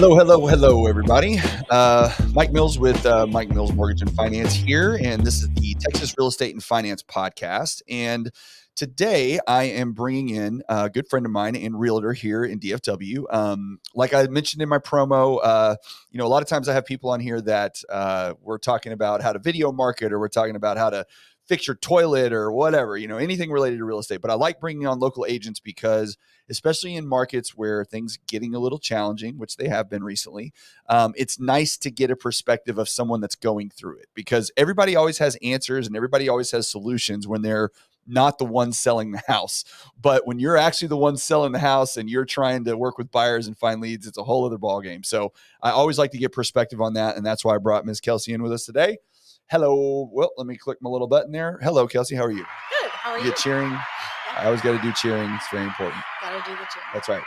Hello, everybody. Mike Mills with Mike Mills Mortgage and Finance here, and this is the Texas Real Estate and Finance Podcast. And today I am bringing in a good friend of mine and realtor here in DFW. Like I mentioned in my promo, a lot of times I have people on here that we're talking about how to video market, or we're talking about how to fix your toilet or whatever, anything related to real estate. But I like bringing on local agents because, especially in markets where things getting a little challenging, which they have been recently, it's nice to get a perspective of someone that's going through it, because everybody always has answers and everybody always has solutions when they're not the one selling the house. But when you're actually the one selling the house and you're trying to work with buyers and find leads, it's a whole other ballgame. So I always like to get perspective on that. And that's why I brought Ms. Kelsey in with us today. Hello. Well, let me click my little button there. Hello, Kelsey. How are you? Good. How are you? You get cheering? Yeah. I always got to do cheering. It's very important. Got to do the cheering. That's right.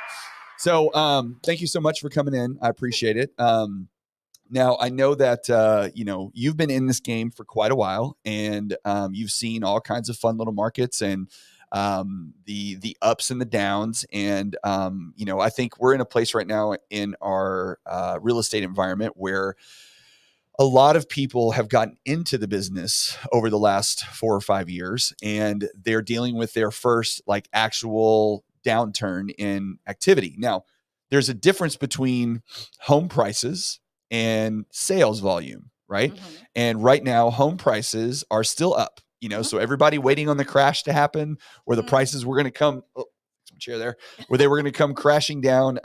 So thank you so much for coming in. I appreciate it. Now, I know that, you've been in this game for quite a while, and you've seen all kinds of fun little markets and the ups and the downs. And, I think we're in a place right now in our real estate environment where a lot of people have gotten into the business over the last 4 or 5 years, and they're dealing with their first actual downturn in activity. Now, there's a difference between home prices and sales volume, right? Mm-hmm. And right now, home prices are still up, so everybody waiting on the crash to happen, where the prices were going to come. Some chair there, where they were going to come crashing down.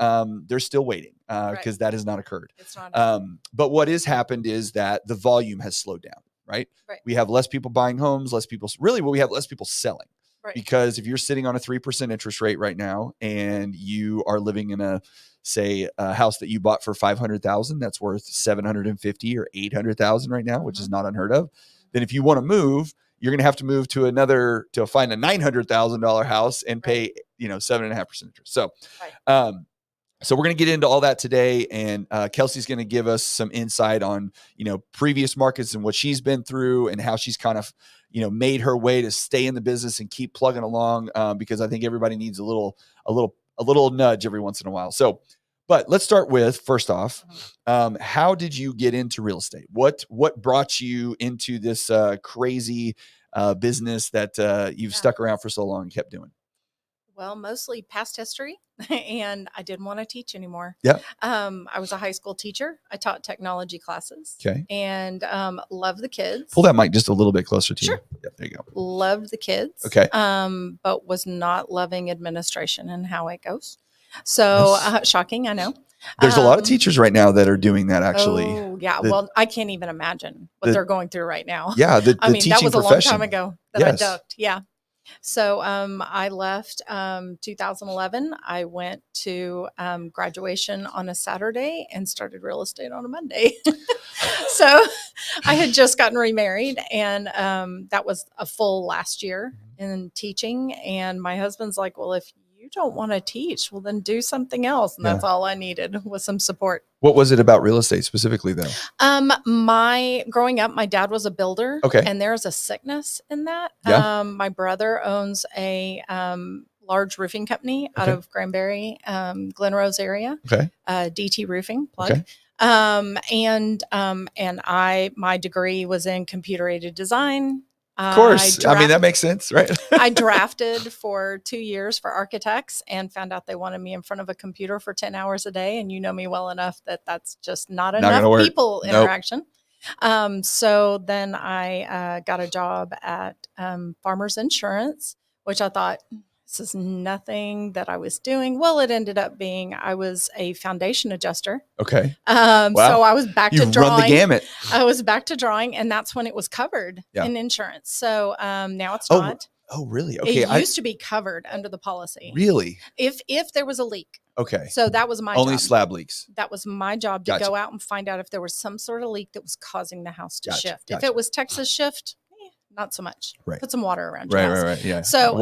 They're still waiting because that has not occurred. It's not. But what has happened is that the volume has slowed down, right? We have less people buying homes, less people selling. Right. Because if you're sitting on a 3% interest rate right now and you are living in a house that you bought for $500,000 that's worth $750,000 or $800,000 right now, which is not unheard of, then if you want to move, you're going to have to move to find a $900,000 house and pay 7.5% interest. So, so we're going to get into all that today, and Kelsey's going to give us some insight on previous markets and what she's been through and how she's kind of made her way to stay in the business and keep plugging along, because I think everybody needs a little nudge every once in a while. So, but let's start with, first off, how did you get into real estate? What brought you into this crazy business that you've stuck around for so long and kept doing? Well, mostly past history, and I didn't want to teach anymore. Yeah. I was a high school teacher. I taught technology classes. Okay. And loved the kids. Pull that mic just a little bit closer to you. Yeah, there you go. Loved the kids. Okay. But was not loving administration and how it goes. So shocking, I know. There's a lot of teachers right now that are doing that, actually. Oh, yeah. Well, I can't even imagine what they're going through right now. Yeah. That was a long time ago that I ducked. Yeah. So I left 2011. I went to graduation on a Saturday and started real estate on a Monday. So I had just gotten remarried, and that was a full last year in teaching. And my husband's like, well, if you don't want to teach, well, then do something else. And that's all I needed was some support. What was it about real estate specifically, though? Growing up, my dad was a builder. Okay. And there's a sickness in that. Yeah. My brother owns a large roofing company out of Granbury, Glen Rose area. Okay. DT Roofing, plug. Okay. And my degree was in computer aided design. Of course. I mean, that makes sense, right? I drafted for 2 years for architects and found out they wanted me in front of a computer for 10 hours a day. And you know me well enough that that's just not enough people interaction. So then I got a job at Farmers Insurance, which I thought, this is nothing that I was doing. Well, it ended up being I was a foundation adjuster. Okay. Wow. So I was back to drawing. Run the gamut. I was back to drawing, and that's when it was covered in insurance. So now it's not. Oh, really? Okay. It used to be covered under the policy. Really? If there was a leak. Okay. So that was my job. Only slab leaks. That was my job to go out and find out if there was some sort of leak that was causing the house to shift. If it was Texas shift, not so much. Right. Put some water around your house. Right. Yeah. So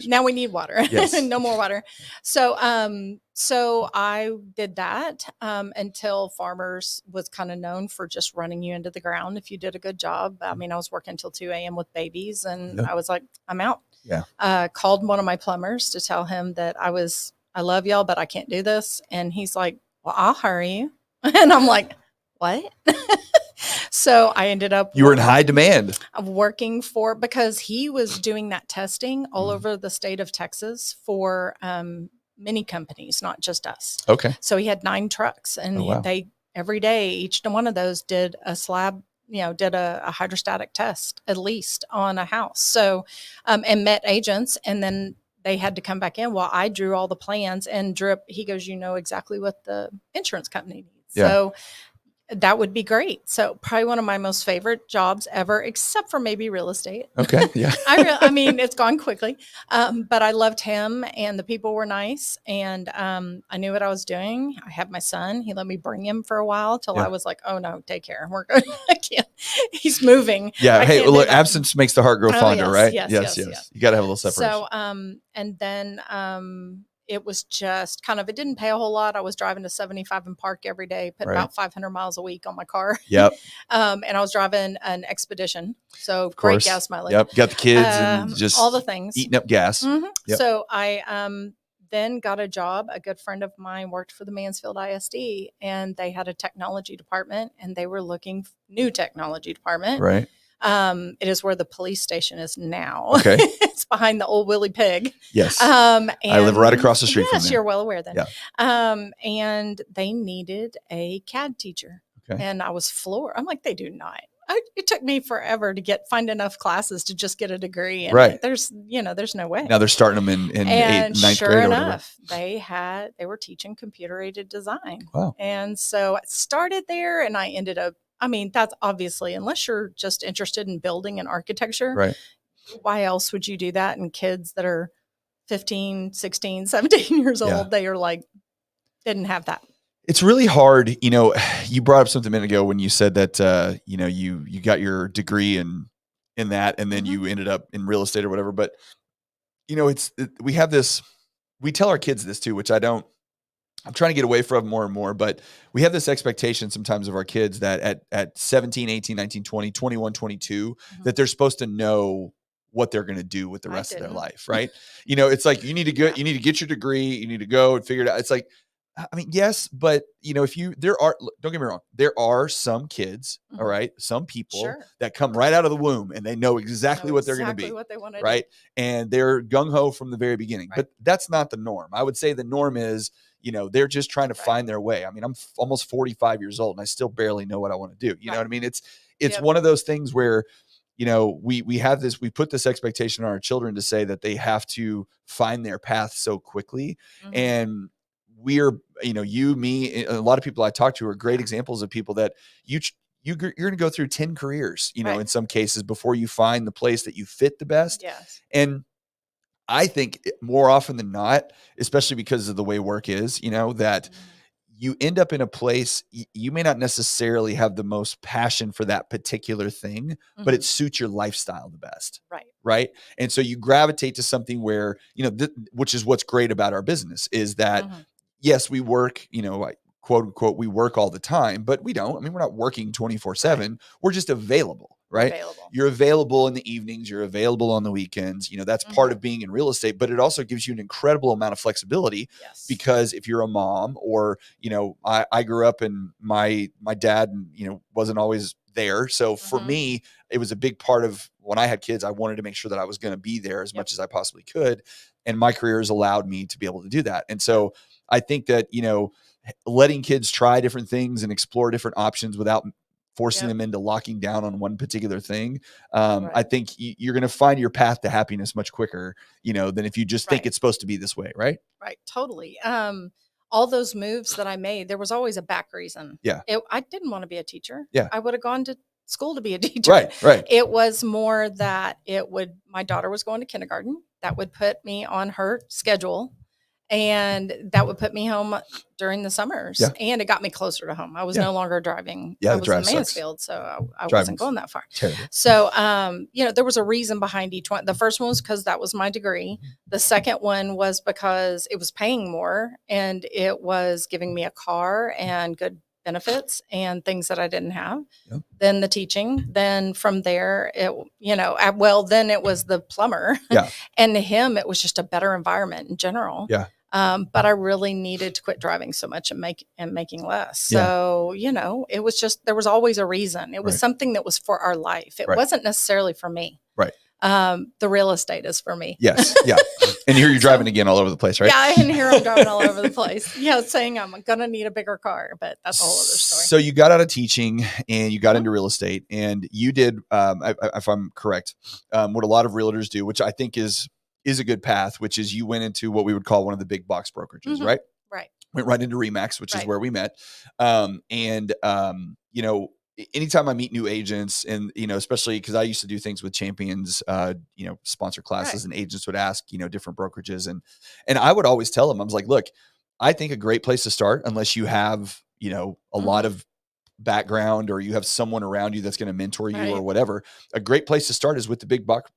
now we need water. Yes. No more water. So so I did that until Farmers was kind of known for just running you into the ground if you did a good job. I mean, I was working till 2 a.m. with babies, and I was like, I'm out. Yeah. Called one of my plumbers to tell him that I love y'all, but I can't do this. And he's like, well, I'll hire you. And I'm like, what? So I ended up. You were in high demand. Working for, because he was doing that testing all over the state of Texas for many companies, not just us. Okay. So he had 9 trucks, and they every day, each one of those did a slab, did a hydrostatic test at least on a house. So, and met agents, and then they had to come back in while I drew all the plans and he goes, exactly what the insurance company needs. Yeah. So that would be great. So probably one of my most favorite jobs ever, except for maybe real estate. Okay. Yeah. I mean, it's gone quickly. But I loved him, and the people were nice, and I knew what I was doing. I had my son. He let me bring him for a while till I was like, oh no, take care. We're good. I can't. He's moving. Yeah. Hey, look, absence makes the heart grow fonder, yes, right? Yes. You got to have a little separation. So, and then, it was just kind of, it didn't pay a whole lot. I was driving to 75 and Park every day, putting about 500 miles a week on my car. Yep. And I was driving an Expedition. So great gas mileage. Yep. Got the kids and just all the things. Eating up gas. Mm-hmm. Yep. So I then got a job. A good friend of mine worked for the Mansfield ISD, and they had a technology department, and they were looking new technology department. Right. It is where the police station is now. Okay. It's behind the old Willie Pig. Yes. And I live right across the street from there. Yes, you're well aware then. Yeah. And they needed a CAD teacher. Okay. And I was floored. I'm like, they do not. It took me forever to find enough classes to just get a degree. And right. There's no way. Now they're starting them in 8th, 9th sure grade. Enough, they were teaching computer aided design. Wow. And so I started there, and I ended up, that's obviously, unless you're just interested in building and architecture, right? Why else would you do that? And kids that are 15, 16, 17 years old, they are like, didn't have that. It's really hard. You brought up something a minute ago when you said that, you got your degree in that, and then you ended up in real estate or whatever. But, we have this, we tell our kids this too, which I'm trying to get away from more and more, but we have this expectation sometimes of our kids that at 17, 18, 19, 20, 21, 22, that they're supposed to know what they're going to do with the rest of their life. Right. It's like, you need to get your degree, you need to go and figure it out. It's like, yes, but don't get me wrong, there are some kids, all right, some people that come right out of the womb and they know exactly what they're going to be, what they want to right? do. And they're gung-ho from the very beginning, but that's not the norm. I would say the norm is, they're just trying to find their way. I'm almost 45 years old and I still barely know what I want to do. You know what I mean? It's one of those things where, we have this, we put this expectation on our children to say that they have to find their path so quickly. And we're, you, me, a lot of people I talk to are great examples of people that you're going to go through 10 careers, in some cases before you find the place that you fit the best. Yes. And I think more often than not, especially because of the way work is, that you end up in a place, you may not necessarily have the most passion for that particular thing, but it suits your lifestyle the best. Right. Right. And so you gravitate to something where, which is what's great about our business is that, yes, we work, quote unquote, we work all the time, but we don't. We're not working 24/7. We're just available. Right. You're available in the evenings. You're available on the weekends. That's part of being in real estate, but it also gives you an incredible amount of flexibility because if you're a mom or, I grew up and my dad, wasn't always there. So for me, it was a big part of when I had kids, I wanted to make sure that I was going to be there as much as I possibly could. And my career has allowed me to be able to do that. And so I think that, letting kids try different things and explore different options without forcing them into locking down on one particular thing. I think you're going to find your path to happiness much quicker, than if you just think it's supposed to be this way. Right. Right. Totally. All those moves that I made, there was always a back reason. Yeah. I didn't want to be a teacher. Yeah. I would have gone to school to be a teacher. Right. It was more that my daughter was going to kindergarten. That would put me on her schedule. And that would put me home during the summers. Yeah. And it got me closer to home. I was no longer driving. Yeah, I was in Mansfield, so I wasn't going that far. Terrible. So, there was a reason behind each one. The first one was because that was my degree. The second one was because it was paying more and it was giving me a car and good benefits and things that I didn't have. Yep. Then the teaching. Then from there, then it was the plumber. Yeah. And to him, it was just a better environment in general. Yeah. But I really needed to quit driving so much and making less. So, it was just, there was always a reason. It was something that was for our life. It wasn't necessarily for me. Right. The real estate is for me. Yes. Yeah. And here you're driving again all over the place, right? Yeah. And here I'm driving all over the place. Yeah. Saying I'm going to need a bigger car, but that's a whole other story. So you got out of teaching and you got into real estate, and you did, if I'm correct, what a lot of realtors do, which I think is a good path, which is you went into what we would call one of the big box brokerages, right? Right. Went right into Remax, which is where we met. Anytime I meet new agents, and, especially because I used to do things with champions, sponsor classes, and agents would ask, different brokerages. And I would always tell them, I was like, look, I think a great place to start, unless you have, a lot of background or you have someone around you that's going to mentor you or whatever, a great place to start is with the big box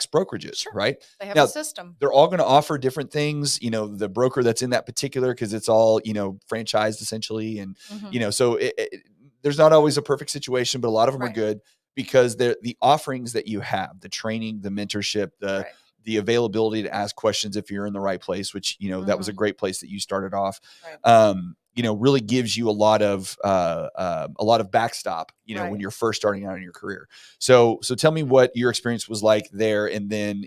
brokerages, right? They have a system. They're all going to offer different things, the broker that's in that particular, because it's all, franchised essentially. And, so there's not always a perfect situation, but a lot of them are good because they're the offerings that you have, the training, the mentorship, the availability to ask questions if you're in the right place, which, that was a great place that you started off. Really gives you a lot of backstop, when you're first starting out in your career. So tell me what your experience was like there. And then,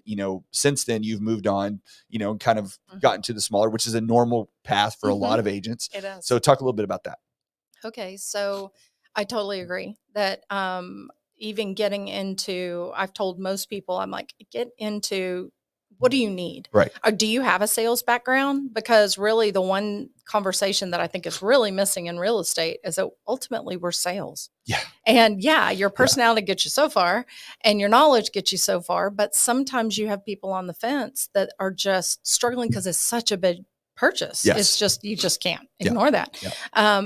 since then you've moved on, and kind of gotten to the smaller, which is a normal path for a lot of agents. It is. So talk a little bit about that. Okay. So I totally agree that, even getting into, I've told most people, I'm like, get into, what do you need? Right. Or do you have a sales background? Because really the one conversation that I think is really missing in real estate is that ultimately we're sales. Yeah. And your personality gets you so far and your knowledge gets you so far. But sometimes you have people on the fence that are just struggling because it's such a big purchase. Yes. It's just, you just can't ignore that. Yeah.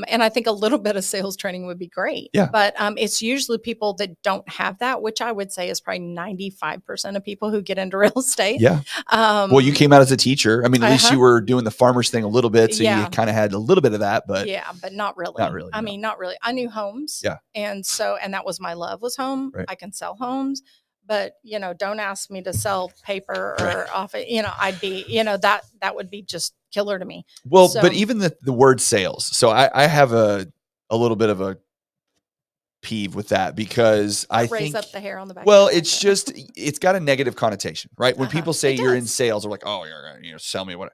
And I think a little bit of sales training would be great. Yeah. But it's usually people that don't have that, which I would say is probably 95% of people who get into real estate. Yeah. Well, you came out as a teacher. I mean, at least you were doing the farmers thing a little bit. So you kind of had a little bit of that, but but not really. Not really. I mean, not really. I knew homes. Yeah. And that was my love, was home. Right. I can sell homes. But, don't ask me to sell paper or off it. I'd be, that would be just killer to me. Well, but even the word sales. So I have a little bit of a peeve with that, because I raise think up the hair on the back. Well, it's just, it's got a negative connotation, right? When people say you're in sales, they're like, oh, you're going to sell me what,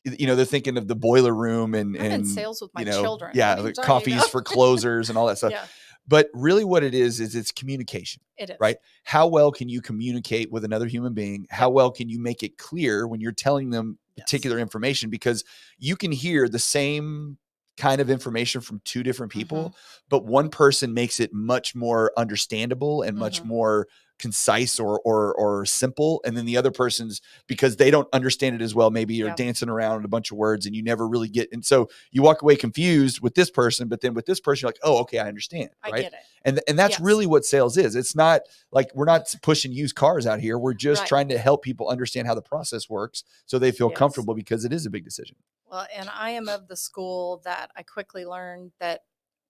they're thinking of the boiler room and I'm in sales with my children. Yeah. The coffees for closers and all that stuff. But really what it is it's communication. It is. Right? How well can you communicate with another human being? How well can you make it clear when you're telling them particular information? Because you can hear the same kind of information from two different people, but one person makes it much more understandable and much more concise or simple. And then the other person's, because they don't understand it as well, maybe you're dancing around a bunch of words and you never really get. And so you walk away confused with this person, but then with this person, you're like, oh, okay, I understand. Right. I get it. And that's really what sales is. It's not like, we're not pushing used cars out here. We're just trying to help people understand how the process works so they feel comfortable, because it is a big decision. Well, and I am of the school that I quickly learned that,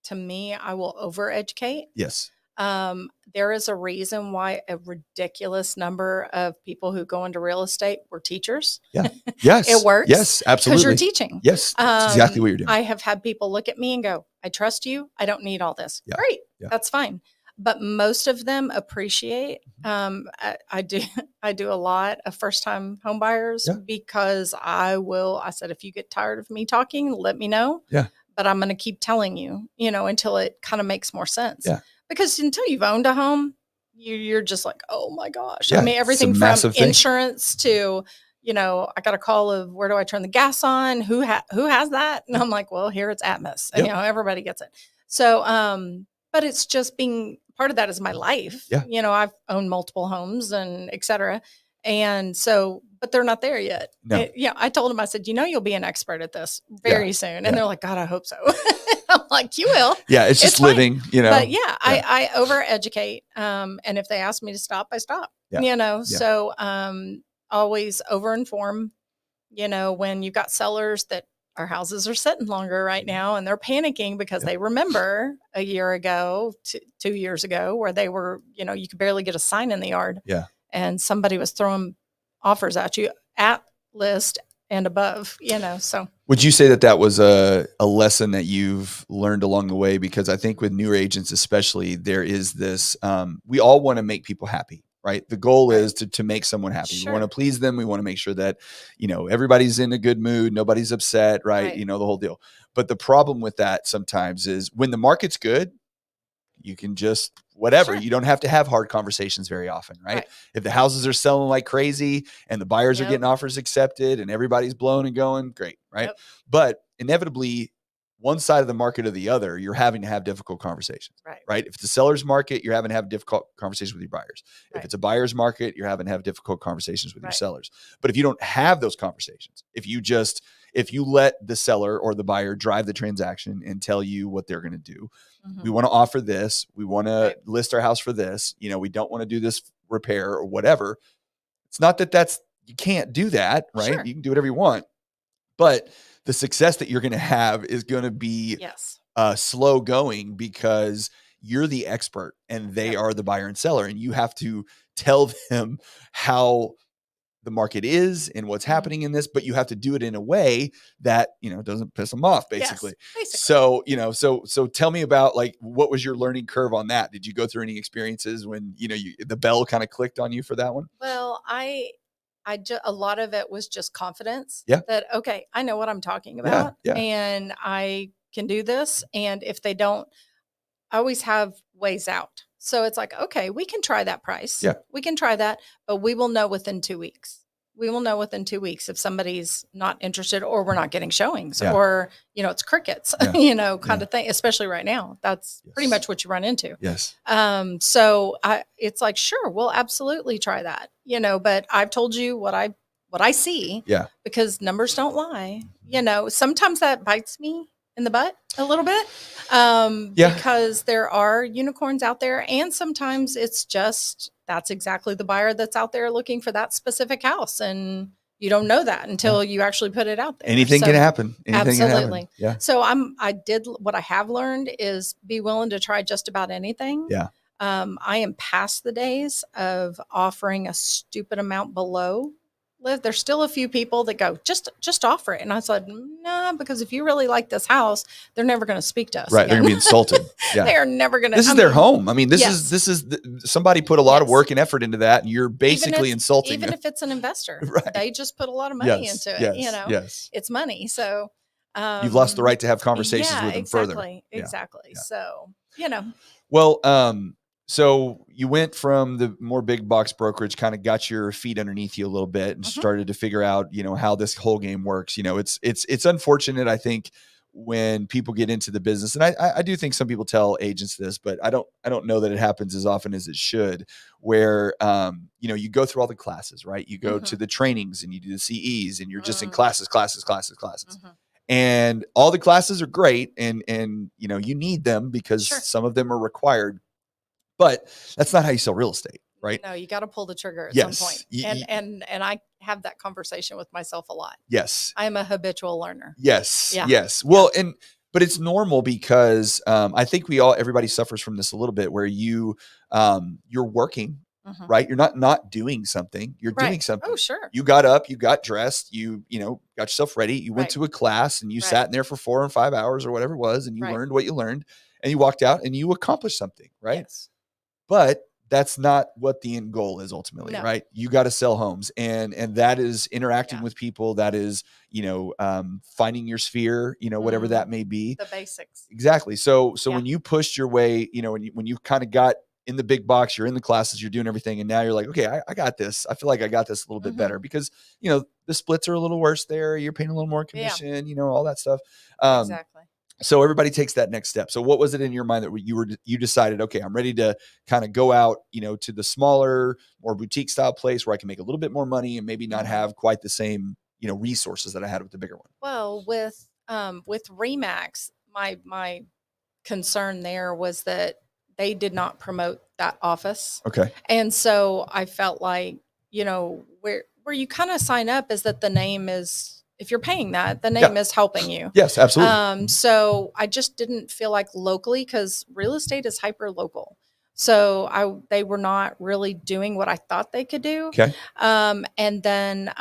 to me, I will overeducate. Yes. There is a reason why a ridiculous number of people who go into real estate were teachers. Yeah. Yes. It works. Yes, absolutely. Because you're teaching. Yes. That's exactly what you're doing. I have had people look at me and go, I trust you. I don't need all this. Yeah. Great. Yeah. That's fine. But most of them appreciate, I do a lot of first time home buyers because I said, if you get tired of me talking, let me know. Yeah. But I'm going to keep telling you, until it kind of makes more sense. Yeah. Because until you've owned a home, you're just like, oh my gosh. Yeah, I mean, everything from thing. Insurance to, I got a call of, where do I turn the gas on? Who has that? And I'm like, well, here it's Atmos. And, everybody gets it. So, but it's just being part of that is my life. Yeah. I've owned multiple homes and et cetera. And so, but they're not there yet. No. I told them, I said, you'll be an expert at this very soon. And they're like, God, I hope so. I'm like, you will. Yeah. It's just living, But I overeducate. And if they ask me to stop, I stop, so, always overinform, when you've got sellers that our houses are sitting longer right now and they're panicking because they remember a year ago, 2 years ago, where they were, you could barely get a sign in the yard. Yeah. And somebody was throwing offers at you at list and above, so. Would you say that that was a lesson that you've learned along the way? Because I think with newer agents, especially, there is this, we all want to make people happy, right? The goal is to make someone happy. Sure. We want to please them. We want to make sure that, everybody's in a good mood. Nobody's upset, right? The whole deal. But the problem with that sometimes is when the market's good, you can just whatever. Sure. You don't have to have hard conversations very often, right? If the houses are selling like crazy and the buyers are getting offers accepted and everybody's blowing and going, great, right? But inevitably, one side of the market or the other, you're having to have difficult conversations, right? If it's a seller's market, you're having to have difficult conversations with your buyers. If it's a buyer's market, you're having to have difficult conversations with your sellers. But if you don't have those conversations, if you let the seller or the buyer drive the transaction and tell you what they're going to do, we want to offer this, we want to list our house for this, we don't want to do this repair or whatever. It's not that you can't do that, right? Sure. You can do whatever you want, but the success that you're going to have is going to be slow going because you're the expert and they are the buyer and seller, and you have to tell them how the market is and what's happening in this, but you have to do it in a way that, doesn't piss them off, basically. Yes, basically. So, so tell me about, like, what was your learning curve on that? Did you go through any experiences when, the bell kind of clicked on you for that one? Well, a lot of it was just confidence. Yeah. That, okay, I know what I'm talking about. Yeah. And I can do this. And if they don't, I always have ways out. So it's like, okay, we can try that price. Yeah. We can try that, but we will know within 2 weeks. We will know within 2 weeks if somebody's not interested or we're not getting showings or, it's crickets, kind of thing, especially right now. That's pretty much what you run into. Yes. So it's like, sure, we'll absolutely try that, but I've told you what I see. Yeah. Because numbers don't lie. Sometimes that bites me in the butt a little bit. Because there are unicorns out there, and sometimes it's just that's exactly the buyer that's out there looking for that specific house, and you don't know that until you actually put it out there. Anything can happen. Anything absolutely. Can happen. Yeah. So what I have learned is be willing to try just about anything. Yeah. I am past the days of offering a stupid amount below. There's still a few people that go, just offer it. And I said, nah, because if you really like this house, they're never going to speak to us. Right. Again. They're going to be insulted. Yeah. They are never going to. This is their home. I mean, this is somebody put a lot of work and effort into that, and you're basically insulting even them. if it's an investor, right. They just put a lot of money into it. Yes. It's money. So you've lost the right to have conversations with them further. Exactly. Yeah. So, Well, so you went from the more big box brokerage, kind of got your feet underneath you a little bit and started to figure out, how this whole game works. It's unfortunate, I think, when people get into the business. And I do think some people tell agents this, but I don't know that it happens as often as it should, where, you go through all the classes, right? You go to the trainings and you do the CEs and you're just in classes. And all the classes are great. And you need them because some of them are required. But that's not how you sell real estate, right? No, you got to pull the trigger at some point. And I have that conversation with myself a lot. Yes. I am a habitual learner. Yes. Yeah. Yes. Well, but it's normal because I think everybody suffers from this a little bit where you're working, right? You're not doing something. You're doing something. Oh, sure. You got up, you got dressed, you got yourself ready. You went to a class and you sat in there for 4 or 5 hours or whatever it was, and you learned what you learned, and you walked out and you accomplished something, right? Yes. But that's not what the end goal is ultimately, right? You got to sell homes, and that is interacting with people. That is, finding your sphere, whatever that may be. The basics. Exactly. So when you pushed your way, when you kind of got in the big box, you're in the classes, you're doing everything, and now you're like, okay, I got this. I feel like I got this a little bit better because the splits are a little worse there. You're paying a little more commission, all that stuff. Exactly. So everybody takes that next step. So what was it in your mind that you decided, okay, I'm ready to kind of go out, to the smaller, more boutique style place where I can make a little bit more money and maybe not have quite the same, resources that I had with the bigger one? Well, with Remax, my concern there was that they did not promote that office. Okay. And so I felt like, where you kind of sign up is that the name is, if you're paying that, the name is helping you. Yes, absolutely. So I just didn't feel like locally, because real estate is hyper local. So they were not really doing what I thought they could do. Okay. And then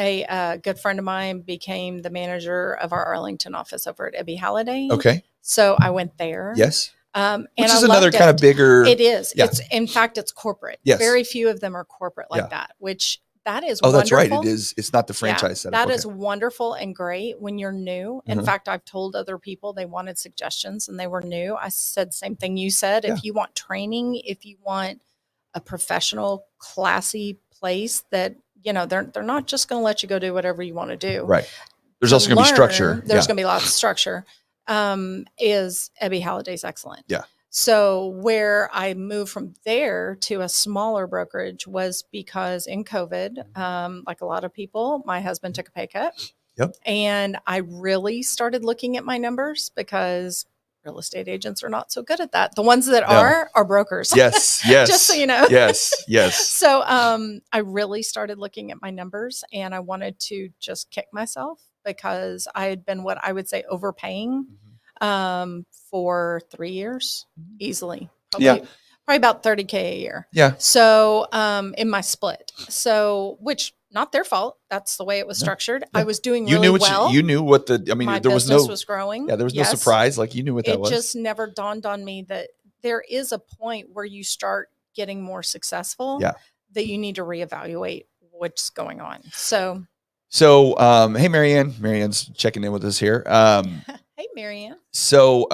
a good friend of mine became the manager of our Arlington office over at Ebby Halliday. Okay. So I went there. Yes. And which is another kind of bigger. It is. Yeah. It's in fact, it's corporate. Yes. Very few of them are corporate like that, which that is wonderful. That's right. It is. It's not the franchise setup. That is wonderful and great when you're new. In fact, I've told other people they wanted suggestions and they were new. I said the same thing you said. If you want training, if you want a professional, classy place that, they're not just going to let you go do whatever you want to do. Right. There's also going to be structure. There's going to be lots of structure. Is Ebby Halliday's excellent. Yeah. So where I moved from there to a smaller brokerage was because in COVID, like a lot of people, my husband took a pay cut. Yep. And I really started looking at my numbers because real estate agents are not so good at that. The ones that are brokers. Yes. Yes. Just so you know. Yes. Yes. So I really started looking at my numbers and I wanted to just kick myself because I had been what I would say overpaying for 3 years easily. Probably about $30K a year. Yeah. So in my split. So which not their fault. That's the way it was structured. I was doing really well. You knew what my there was business was growing. Yeah, there was no surprise. Like you knew what that was. It just never dawned on me that there is a point where you start getting more successful that you need to reevaluate what's going on. So hey, Marianne's checking in with us here. Hey, Marianne. So,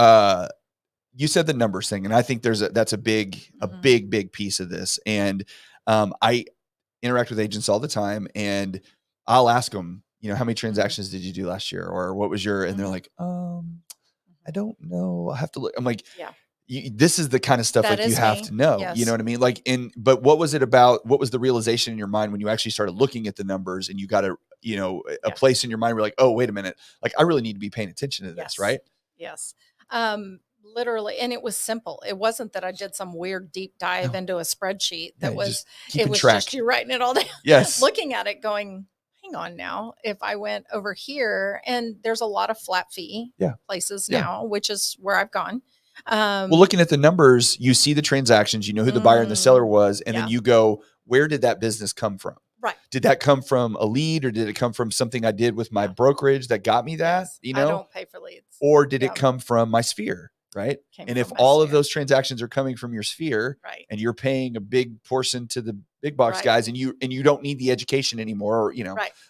you said the numbers thing, and I think that's a big piece of this. And, I interact with agents all the time and I'll ask them, how many transactions did you do last year? Or what was and they're like, I don't know. I have to look. I'm like, this is the kind of stuff that like you have to know, you know what I mean? Like but what was it about? What was the realization in your mind when you actually started looking at the numbers and you got a place in your mind where like, oh, wait a minute. Like I really need to be paying attention to this. Right. Yes. Literally. And it was simple. It wasn't that I did some weird deep dive into a spreadsheet that was just you writing it all down. Yes. Looking at it going, hang on now. If I went over here and there's a lot of flat fee places now, which is where I've gone. Well, looking at the numbers, you see the transactions, you know who the buyer and the seller was, and then you go, where did that business come from? Right. Did that come from a lead or did it come from something I did with my brokerage that got me that? Yes. I don't pay for leads. Or did it come from my sphere? Right. And if all of those transactions are coming from your sphere and you're paying a big portion to the big box guys and you don't need the education anymore or,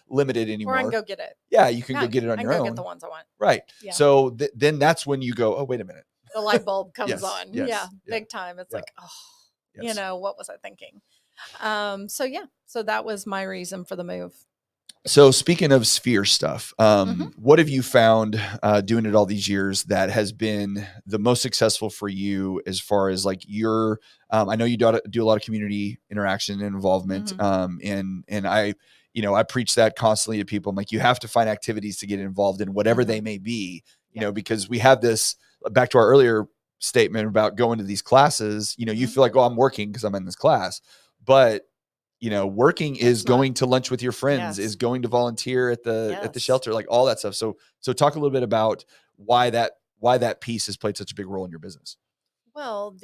limited anymore. Or I can go get it. Yeah. You can go get it on your own. Get the ones I want. Right. Yeah. So then that's when you go, oh, wait a minute. The light bulb comes on. Yes, big time. It's like, what was I thinking? So that was my reason for the move. So speaking of sphere stuff, what have you found doing it all these years that has been the most successful for you as far as like your, I know you do a lot of community interaction and involvement. And I, I preach that constantly to people. I'm like, you have to find activities to get involved in whatever they may be, because we have this back to our earlier statement about going to these classes, you feel like, oh, I'm working because I'm in this class, but working is going to lunch with your friends, is going to volunteer at the shelter, like all that stuff. So talk a little bit about why that piece has played such a big role in your business. Well,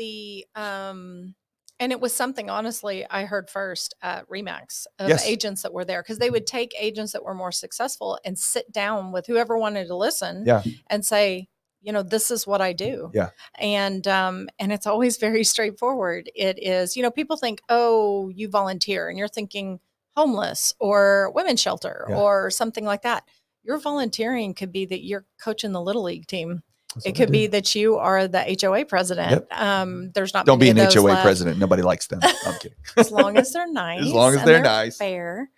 and it was something, honestly, I heard first at Remax of agents that were there because they would take agents that were more successful and sit down with whoever wanted to listen and say, this is what I do. Yeah. And it's always very straightforward. It is, people think, oh, you volunteer and you're thinking homeless or women's shelter or something like that. Your volunteering could be that you're coaching the little league team. It could be that you are the HOA president. There's not. Don't be an HOA president. Nobody likes them. I'm kidding. As long as they're nice. As long as they're nice. Fair.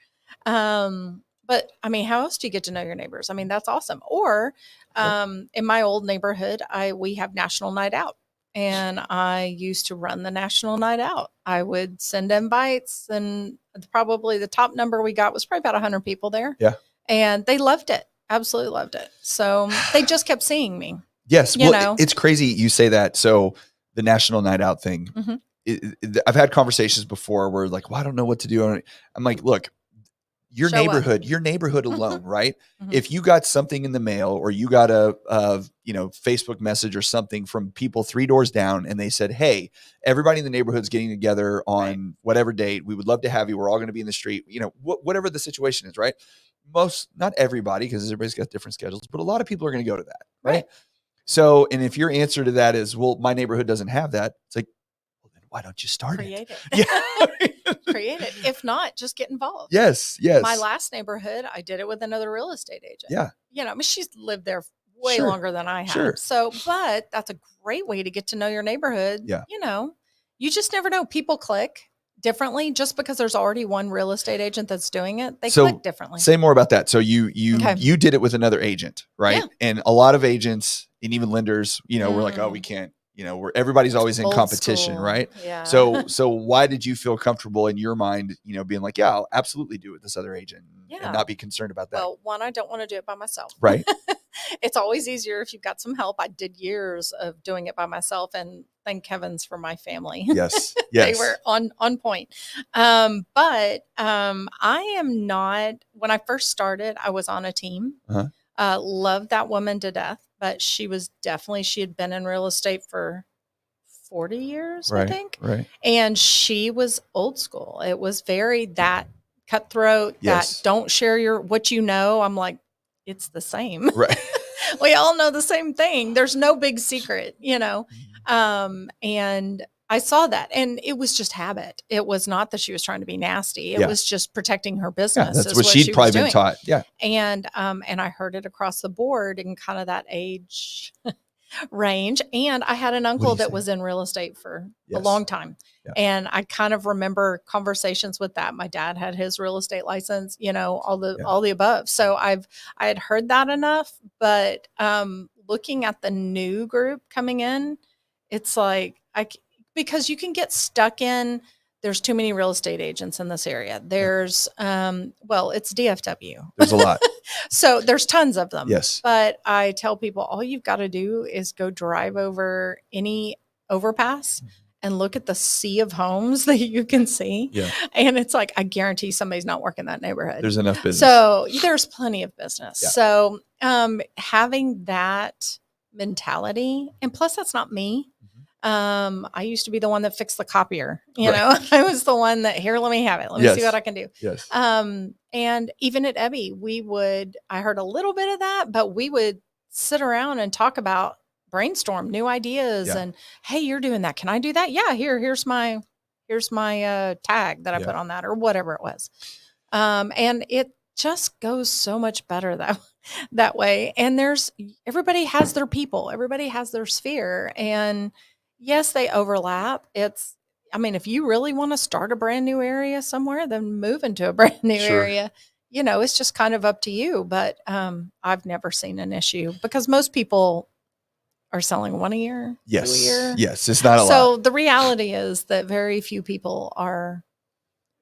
But I mean, how else do you get to know your neighbors? I mean, that's awesome. Or in my old neighborhood, we have National Night Out, and I used to run the National Night Out. I would send invites, and probably the top number we got was probably about 100 people there. Yeah, and they loved it, absolutely loved it. So they just kept seeing me. Yes, it's crazy you say that. So the National Night Out thing, I've had conversations before where like, well, I don't know what to do. I'm like, look. your neighborhood alone, right? If you got something in the mail or you got a Facebook message or something from people 3 doors down and they said, hey, everybody in the neighborhood's getting together on whatever date. We would love to have you. We're all going to be in the street, whatever the situation is, right? Not everybody, because everybody's got different schedules, but a lot of people are going to go to that. Right. So, and if your answer to that is, well, my neighborhood doesn't have that, it's like, well, then why don't you start Create it? Yeah. Create it. If not, just get involved. Yes. My last neighborhood, I did it with another real estate agent. Yeah. She's lived there way longer than I have. Sure. So, but that's a great way to get to know your neighborhood. Yeah. You just never know. People click differently just because there's already one real estate agent that's doing it. They click differently. Say more about that. So you did it with another agent, right? Yeah. And a lot of agents and even lenders, we're like, oh, we can't, everybody's always in competition, right? Yeah. So why did you feel comfortable in your mind, being like, yeah, I'll absolutely do it with this other agent and not be concerned about that? Well, one, I don't want to do it by myself. Right. It's always easier if you've got some help. I did years of doing it by myself, and thank heavens for my family. Yes. They were on point. But I am not, when I first started, I was on a team. Loved that woman to death, but she had been in real estate for 40 years, I think. Right. And she was old school. It was very that cutthroat, that don't share what you know. I'm like, it's the same. Right. We all know the same thing. There's no big secret, and I saw that, and it was just habit. It was not that she was trying to be nasty. It was just protecting her business. Yeah, that's what she'd probably been taught. Yeah. And I heard it across the board in kind of that age range. And I had an uncle that was in real estate for a long time. Yeah. And I kind of remember conversations with that. My dad had his real estate license, all the above. So I had heard that enough, but looking at the new group coming in, it's like, because you can get stuck in, there's too many real estate agents in this area. There's, it's DFW. There's a lot. So there's tons of them. Yes. But I tell people, all you've got to do is go drive over any overpass and look at the sea of homes that you can see. Yeah. And it's like, I guarantee somebody's not working that neighborhood. There's enough business. So there's plenty of business. Yeah. So having that mentality, and plus that's not me. I used to be the one that fixed the copier. I was the one that, here, let me have it. Let me see what I can do. Yes. And even at Ebby, I heard a little bit of that, but we would sit around and talk about, brainstorm new ideas and, hey, you're doing that. Can I do that? Yeah. Here's my tag that I put on that, or whatever it was. And it just goes so much better that way. And everybody has their people, everybody has their sphere, and yes, they overlap. If you really want to start a brand new area somewhere, then move into a brand new area. It's just kind of up to you. But I've never seen an issue because most people are selling one a year, 2 a year. Yes, it's not a lot. So the reality is that very few people are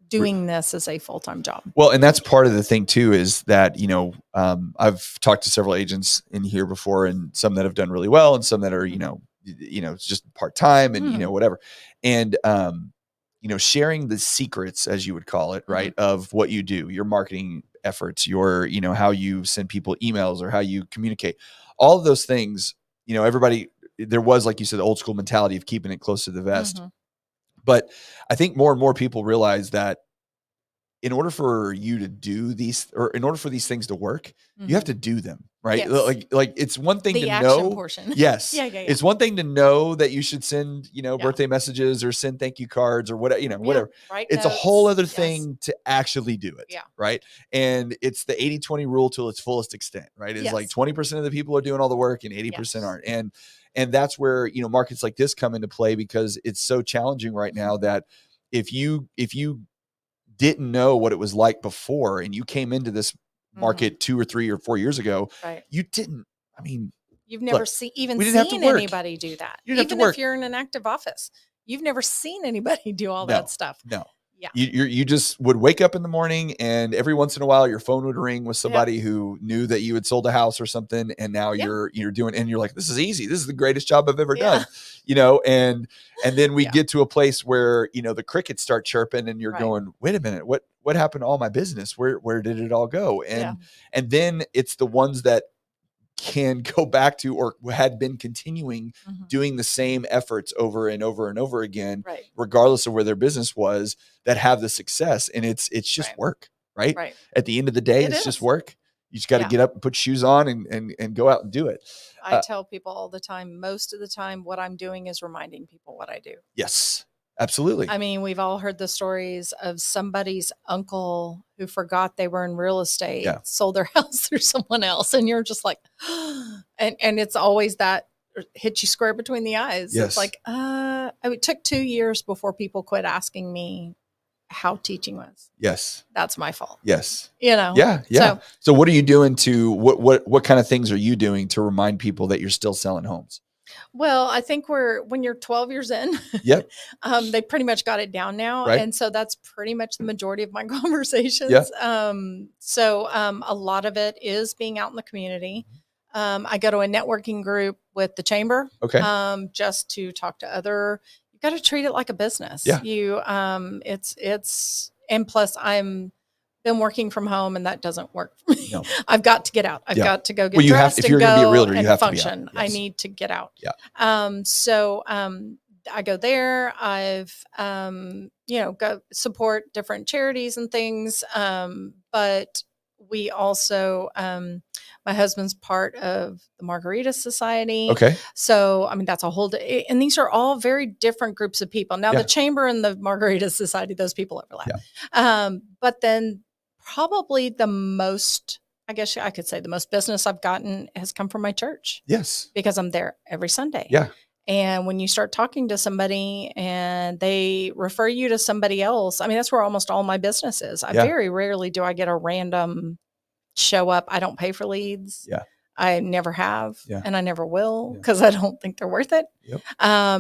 doing this as a full-time job. Well, and that's part of the thing too, is that, I've talked to several agents in here before, and some that have done really well and some that are, it's just part-time and, whatever. And, sharing the secrets, as you would call it, right, of what you do, your marketing efforts, your, how you send people emails or how you communicate, all of those things, everybody, there was, like you said, the old school mentality of keeping it close to the vest. But I think more and more people realize that in order for you to do these, or in order for these things to work, you have to do them, right? Yes. Like it's one thing to know. Portion. Yes. Yeah. It's one thing to know that you should send, birthday messages or send thank you cards or whatever, whatever. Right. It's notes. A whole other thing to actually do it. Yeah. Right. And it's the 80-20 rule to its fullest extent, right? It's like 20% of the people are doing all the work and 80% aren't. And that's where, markets like this come into play, because it's so challenging right now that if you didn't know what it was like before and you came into this market 2 or 3 or 4 years ago, you didn't, you've never seen anybody do that. Even if you're in an active office, you've never seen anybody do all that stuff. No. Yeah. You just would wake up in the morning, and every once in a while your phone would ring with somebody who knew that you had sold a house or something. And now you're doing, and you're like, this is easy. This is the greatest job I've ever done, and then we get to a place where, the crickets start chirping and you're going, wait a minute, what what happened to all my business? Where did it all go? Yeah. And then it's the ones that can go back to or had been continuing doing the same efforts over and over and over again, Right. regardless of where their business was, that have the success. And it's just Right. work, right? Right. At the end of the day, It it's is. just work. You just got to Yeah. get up and put shoes on and go out and do it. I tell people all the time, most of the time, what I'm doing is reminding people what I do. Yes, absolutely. I mean, we've all heard the stories of somebody's uncle who forgot they were in real estate, sold their house through someone else. And you're just like, and it's always that hit you square between the eyes. Yes. It's like, it took 2 years before people quit asking me how teaching was. Yes. That's my fault. Yes. You know? Yeah. Yeah. So what are you doing to, what kind of things are you doing to remind people that you're still selling homes? Well, I think when you're 12 years in, yep. They pretty much got it down now. Right. And so that's pretty much the majority of my conversations. Yeah. So a lot of it is being out in the community. I go to a networking group with the chamber, okay. Just to talk to you got to treat it like a business. Yeah. And plus been working from home and that doesn't work for me. No. I've got to get out. I've got to go get dressed if you're and going to be a go realtor, you have function. to be out. Yes. I need to get out. Yeah. So I go there. I've, go support different charities and things. But we also, my husband's part of the Margarita Society. Okay. So, I mean, that's a whole day. And these are all very different groups of people. Now, the Chamber and the Margarita Society, those people overlap. Yeah. But then probably the most, I guess I could say the most business I've gotten has come from my church. Yes. Because I'm there every Sunday. Yeah. And when you start talking to somebody and they refer you to somebody else, I mean, that's where almost all my business is. Very rarely do I get a random show up. I don't pay for leads. Yeah. I never have. Yeah. And I never will because I don't think they're worth it. Yep.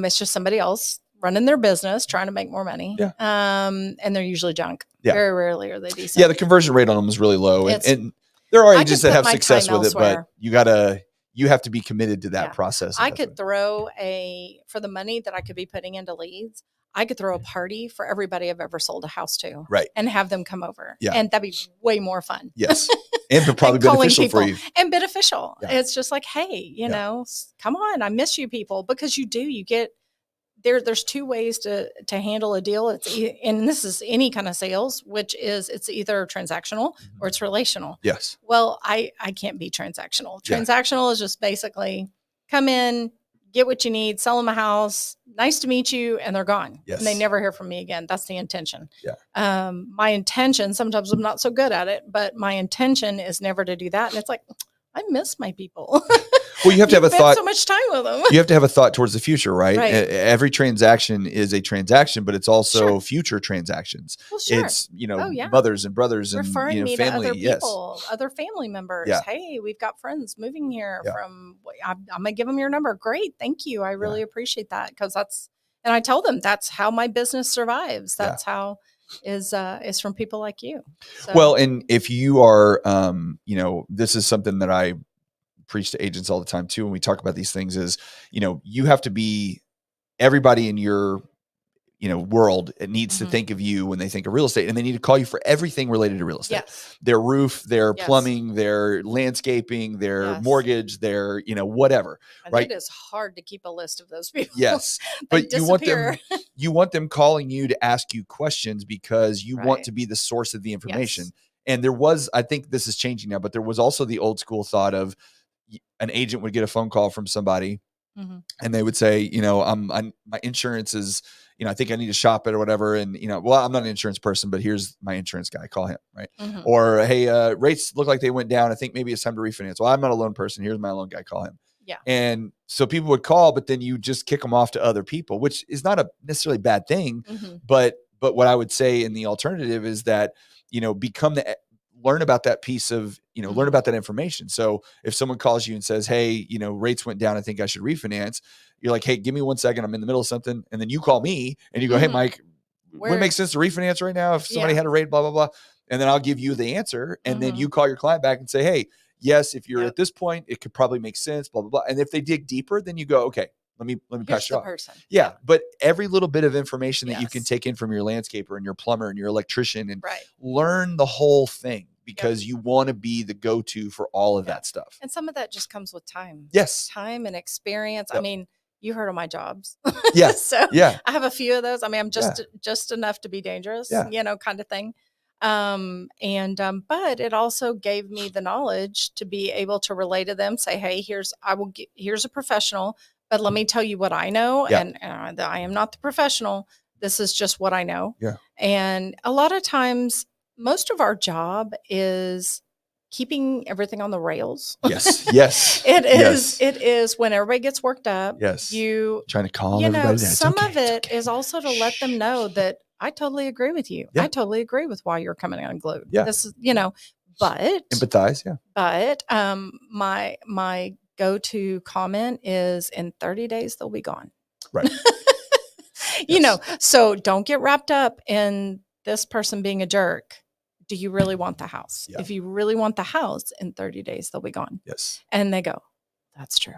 It's just somebody else running their business, trying to make more money. Yeah. And they're usually junk. Yeah. Very rarely are they decent. Yeah. The conversion rate on them is really low. And there are agents that have success with it, but you have to be committed to that process. I could throw for the money that I could be putting into leads, I could throw a party for everybody I've ever sold a house to. Right. And have them come over. Yeah. And that'd be way more fun. Yes. And probably beneficial for you. And beneficial. Yeah. It's just like, hey, you know, come on, I miss you people because you get there's two ways to handle a deal. And this is any kind of sales, which is it's either transactional or it's relational. Yes. Well, I can't be transactional. Transactional is just basically come in, get what you need, sell them a house. Nice to meet you. And they're gone. Yes. And they never hear from me again. That's the intention. Yeah. My intention, sometimes I'm not so good at it, but my intention is never to do that. And it's like, I miss my people. Well, you have to have a thought. So much time with them. You have to have a thought towards the future, right? Every transaction is a transaction, but it's also future transactions. Well, sure. It's mothers and brothers and referring me family. to other people, other family members. Yeah. Hey, we've got friends moving here from. I'm gonna give them your number. Great, thank you. I really appreciate that because and I tell them that's how my business survives. That's how is from people like you. So. Well, and if you are, this is something that I preach to agents all the time too. When we talk about these things is, you have to be everybody in your, world. It needs to think of you when they think of real estate, and they need to call you for everything related to real estate, their roof, their plumbing, their landscaping, their mortgage, their, whatever. And it is hard to keep a list of those people. Yes. But you want them calling you to ask you questions because you want to be the source of the information. And I think this is changing now, but there was also the old school thought of an agent would get a phone call from somebody and they would say, my insurance is, I think I need to shop it or whatever. And, I'm not an insurance person, but here's my insurance guy, call him. Right. Or, hey, rates look like they went down. I think maybe it's time to refinance. Well, I'm not a loan person. Here's my loan guy, call him. Yeah. And so people would call, but then you just kick them off to other people, which is not a necessarily bad thing. But what I would say in the alternative is that, learn about that piece of, learn about that information. So if someone calls you and says, hey, rates went down, I think I should refinance. You're like, hey, give me 1 second. I'm in the middle of something. And then you call me and you go, hey, Mike, would it make sense to refinance right now if somebody had a rate, blah, blah, blah. And then I'll give you the answer. And then you call your client back and say, hey, yes, if you're at this point, it could probably make sense, blah, blah, blah. And if they dig deeper, then you go, okay, let me Here's pass you the off. person. Yeah. But every little bit of information that you can Yes. take in from your landscaper and your plumber and your electrician and Right. learn the whole thing, because you want to be the go-to for all of that stuff. And some of that just comes with time. Yes. Time and experience. Yep. I mean, you heard of my jobs. Yeah. So yeah. I have a few of those. I mean, I'm just enough to be dangerous, kind of thing. But it also gave me the knowledge to be able to relay to them, say, hey, here's a professional, but let me tell you what I know. Yeah. And I am not the professional. This is just what I know. Yeah. And a lot of times, most of our job is keeping everything on the rails. Yes. Yes. It is. Yes. It is when everybody gets worked up. Yes. You trying to calm everybody down. Some of it is also to let them know that I totally agree with you. Yeah. I totally agree with why you're coming unglued. Yeah. This is, but empathize. Yeah. But my go-to comment is in 30 days they'll be gone. Right. So don't get wrapped up in this person being a jerk. Do you really want the house? Yeah. If you really want the house, in 30 days, they'll be gone. Yes. And they go, that's true.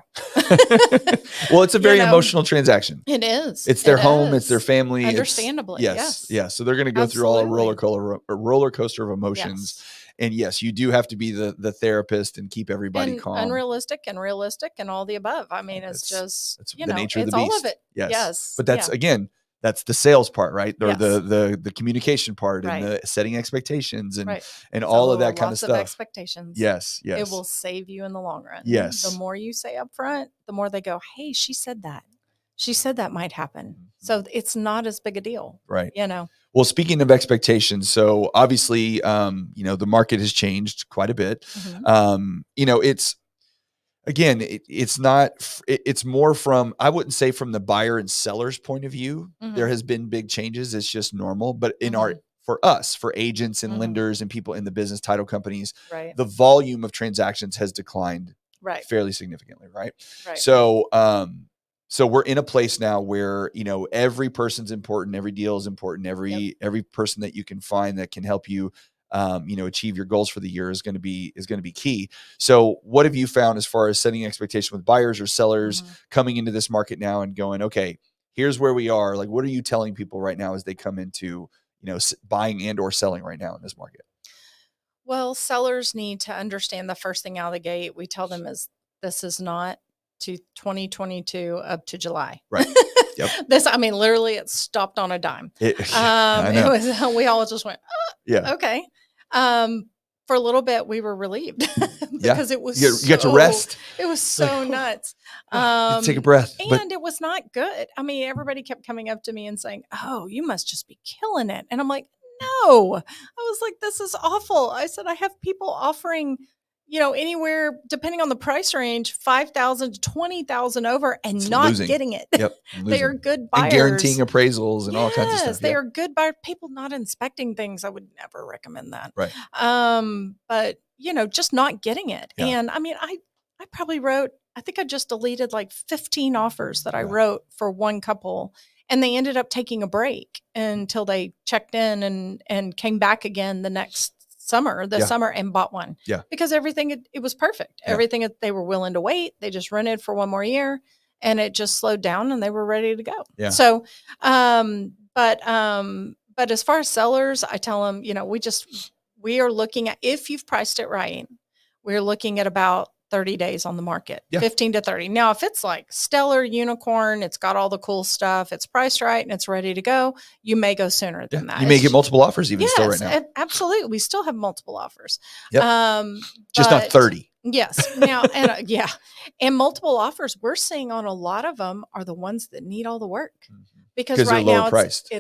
Well, it's a very emotional transaction. It is. It's their home. It's their family. Understandably. Yes. Yeah. So they're going to go through all a roller coaster of emotions. Yes. And yes, you do have to be the therapist and keep everybody calm. Unrealistic and realistic and all the above. I mean, it's the nature of the beast. All of it. Yes. But that's again, that's the sales part, right? Or the communication part and the setting expectations and all of that kind of stuff. Lots of expectations. Yes. Yes. It will save you in the long run. Yes. The more you say up front, the more they go, hey, she said that. She said that might happen. So it's not as big a deal. Right. Well, speaking of expectations, so obviously, the market has changed quite a bit. It's, again, it's more from, I wouldn't say from the buyer and seller's point of view, there has been big changes. It's just normal. But for agents and lenders and people in the business, title companies, the volume of transactions has declined fairly significantly. Right. So we're in a place now where, every person's important. Every deal is important. Every person that you can find that can help you, achieve your goals for the year is going to be key. So what have you found as far as setting expectation with buyers or sellers coming into this market now and going, okay, here's where we are. Like, what are you telling people right now as they come into, buying and or selling right now in this market? Well, sellers need to understand the first thing out of the gate. We tell them is this is not to 2022 up to July. Right. Yep. Literally it stopped on a dime. We all just went, okay. For a little bit we were relieved because it was you got to rest. It was so nuts. Take a breath. And it was not good. I mean, everybody kept coming up to me and saying, oh, you must just be killing it. And I'm like, no. I was like, this is awful. I said, I have people offering, anywhere depending on the price range, 5,000 to 20,000 over and it's not losing. Getting it. Yep. They are good buyers. And guaranteeing appraisals and all kinds of stuff. They are good buyers. People not inspecting things. I would never recommend that. Right. But just not getting it. Yeah. And I mean, I probably wrote, I think I just deleted like 15 offers that I wrote for one couple. And they ended up taking a break until they checked in and came back again the next summer and bought one. Yeah. Because everything, it was perfect. Yeah. Everything they were willing to wait. They just rented for one more year and it just slowed down and they were ready to go. Yeah. So, but as far as sellers, I tell them, we are looking at, if you've priced it right, we're looking at about 30 days on the market, 15 to 30. Now, if it's like stellar unicorn, it's got all the cool stuff, it's priced right and it's ready to go, you may go sooner than that. You may get multiple offers even still right now. Absolutely. We still have multiple offers. Yep. Just not 30. Yes. Now, and multiple offers we're seeing on a lot of them are the ones that need all the work. Because right now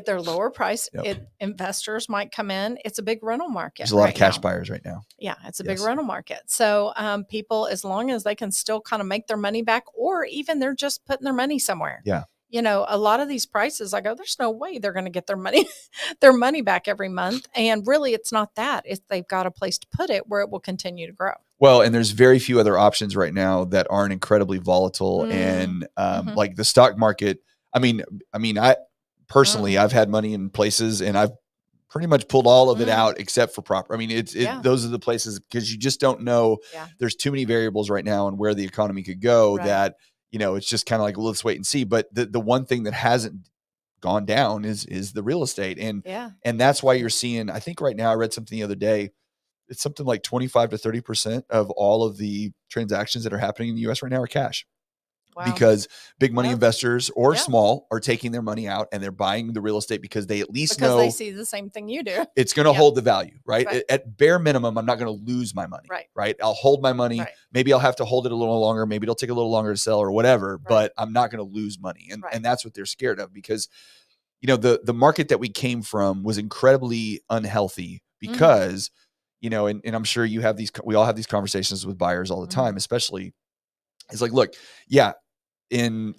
they're lower priced. Yep. Investors might come in. It's a big rental market. There's a lot of cash buyers right now. Yeah, it's a big rental market. So people, as long as they can still kind of make their money back, or even they're just putting their money somewhere. Yeah. A lot of these prices, I go, there's no way they're going to get their money back every month. And really, it's not that. It's they've got a place to put it where it will continue to grow. Well, and there's very few other options right now that aren't incredibly volatile and like the stock market. I mean, I personally, I've had money in places and I've pretty much pulled all of it out except for proper. I mean, those are the places because you just don't know. Yeah. There's too many variables right now and where the economy could go that, it's just kind of like, well, let's wait and see. But the one thing that hasn't gone down is the real estate. And that's why you're seeing, I think right now, I read something the other day, it's something like 25 to 30% of all of the transactions that are happening in the US right now are cash. Wow. Because big money investors or small are taking their money out and they're buying the real estate because they at least know they see the same thing you do. It's going to hold the value, right? At bare minimum, I'm not going to lose my money, right? I'll hold my money. Right. Maybe I'll have to hold it a little longer. Maybe it'll take a little longer to sell or whatever, but I'm not going to lose money. And that's what they're scared of because, the market that we came from was incredibly unhealthy because, and I'm sure we all have these conversations with buyers all the time, especially it's like, look, in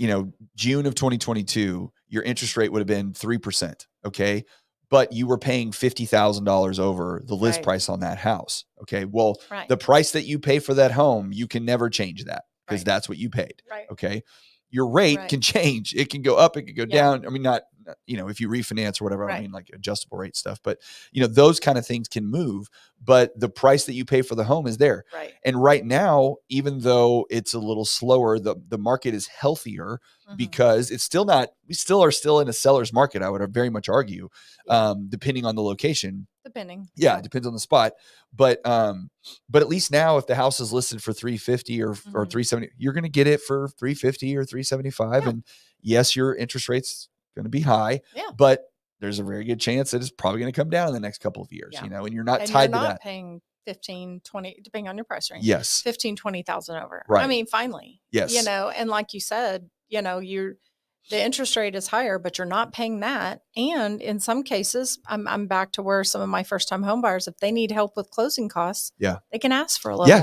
June of 2022, your interest rate would have been 3%. Okay. But you were paying $50,000 over the list price on that house. Okay. Well, the price that you pay for that home, you can never change that because that's what you paid. Right. Okay. Your rate can change. It can go up. It can go down. I mean, not, if you refinance or whatever, I don't mean like adjustable rate stuff, but those kind of things can move, but the price that you pay for the home is there. Right. And right now, even though it's a little slower, the market is healthier because it's still not, we still are still in a seller's market. I would very much argue, depending on the location. It depends on the spot. But at least now if the house is listed for 350 or 370, you're going to get it for 350 or 375. And yes, your interest rate's going to be high, but there's a very good chance that it's probably going to come down in the next couple of years, and you're not tied to that. Paying 15, 20, depending on your price range. Yes. 15, 20,000 over. Right. I mean, finally, and like you said, the interest rate is higher, but you're not paying that. And in some cases, I'm back to where some of my first time home buyers, if they need help with closing costs, they can ask for a little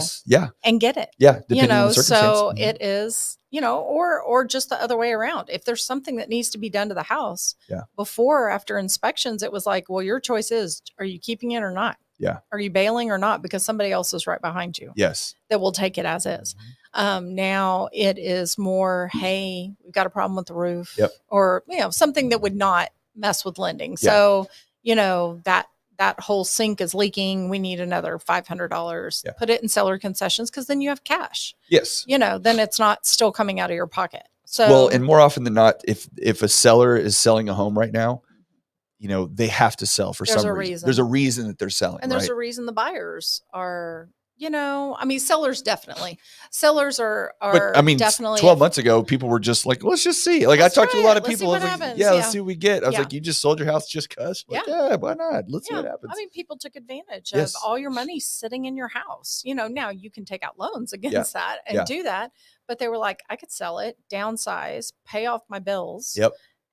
and get it. Yeah. Depending on the circumstance. So it is, or just the other way around. If there's something that needs to be done to the house before or after inspections, it was like, well, your choice is, are you keeping it or not? Yeah. Are you bailing or not? Because somebody else is right behind you. Yes. That will take it as is. Now it is more, hey, we've got a problem with the roof, or something that would not mess with lending. So that whole sink is leaking. We need another $500. Put it in seller concessions because then you have cash. Yes. Then it's not still coming out of your pocket. So well, and more often than not, if a seller is selling a home right now, they have to sell for some reason. There's a reason that they're selling. And there's a reason the buyers are, sellers definitely. Sellers are but, definitely 12 months ago, people were just like, let's just see. Like I talked to a lot of people. I was like, let's see what we get. I was like, you just sold your house just because? Like, why not? Let's see what happens. People took advantage of all your money sitting in your house. Now you can take out loans against that and do that. But they were like, I could sell it, downsize, pay off my bills,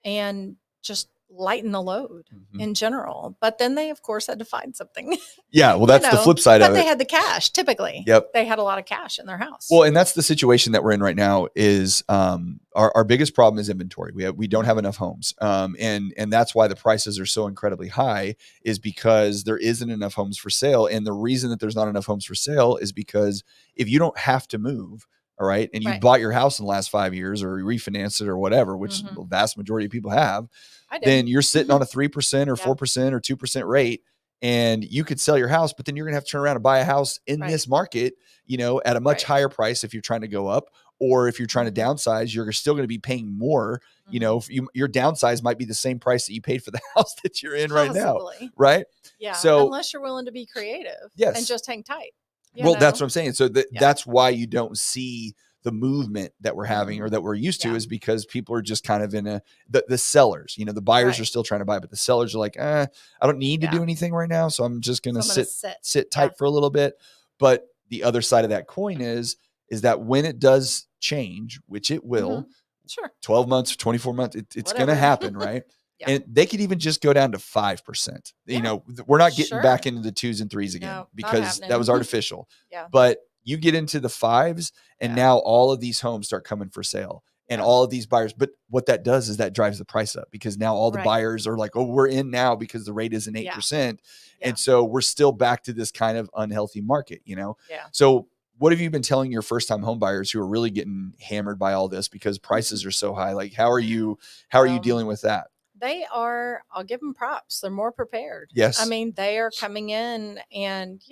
and just lighten the load in general. But then they, of course, had to find something. Yeah, well, that's the flip side of it. But they had the cash, typically. They had a lot of cash in their house. Well, and that's the situation that we're in right now is our biggest problem is inventory. We don't have enough homes. And that's why the prices are so incredibly high is because there isn't enough homes for sale. And the reason that there's not enough homes for sale is because if you don't have to move, all right, and you bought your house in the last 5 years or you refinanced it or whatever, which the vast majority of people have, then you're sitting on a 3% or 4% or 2% rate, and you could sell your house, but then you're going to have to turn around and buy a house in this market, at a much higher price if you're trying to go up, or if you're trying to downsize, you're still going to be paying more. Your downsize might be the same price that you paid for the house that you're in right now, right? Yeah. So unless you're willing to be creative and just hang tight. That's what I'm saying. So that's why you don't see the movement that we're having or that we're used to is because people are just kind of in the sellers, the buyers are still trying to buy, but the sellers are like, I don't need to do anything right now. So I'm just going to sit tight for a little bit. But the other side of that coin is that when it does change, which it will, 12 months, 24 months, it's going to happen. Right. And they could even just go down to 5%. We're not getting back into the 2s and 3s again because that was artificial. But you get into the 5s and now all of these homes start coming for sale and all of these buyers. But what that does is that drives the price up because now all the buyers are like, oh, we're in now because the rate isn't 8%. And so we're still back to this kind of unhealthy market, So what have you been telling your first time home buyers who are really getting hammered by all this because prices are so high? Like, how are you dealing with that? They are, I'll give them props. They're more prepared. Yes. I mean, they are coming in and,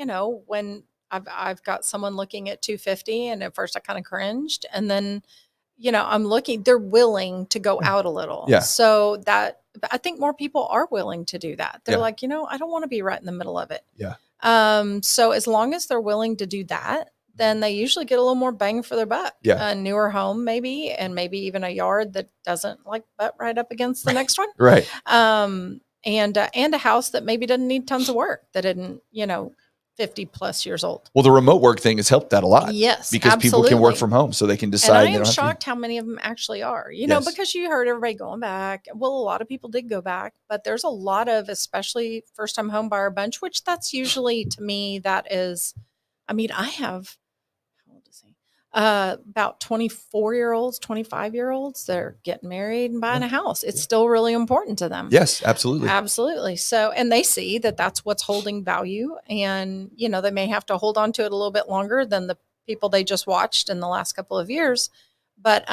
when I've got someone looking at 250 and at first I kind of cringed and then, I'm looking, they're willing to go out a little. Yeah. So that, I think more people are willing to do that. They're Yeah. like, I don't want to be right in the middle of it. Yeah. So as long as they're willing to do that, then they usually get a little more bang for their buck. Yeah. A newer home maybe, and maybe even a yard that doesn't like butt right up against the next one. Right. And a house that maybe doesn't need tons of work, that isn't, 50 plus years old. Well, the remote work thing has helped that a lot. Yes, because absolutely. people can work from home, so they can decide. And I am shocked how many of them actually are, because you heard everybody going back. Well, a lot of people did go back, but there's a lot of, especially first time home buyer bunch, which that's usually, to me, that is, I have, how old is he? About 24-year-olds, 25-year-olds that are getting married and buying a house. It's still really important to them. Yes, absolutely. Absolutely. So, and they see that that's what's holding value, and, they may have to hold on to it a little bit longer than the people they just watched in the last couple of years. But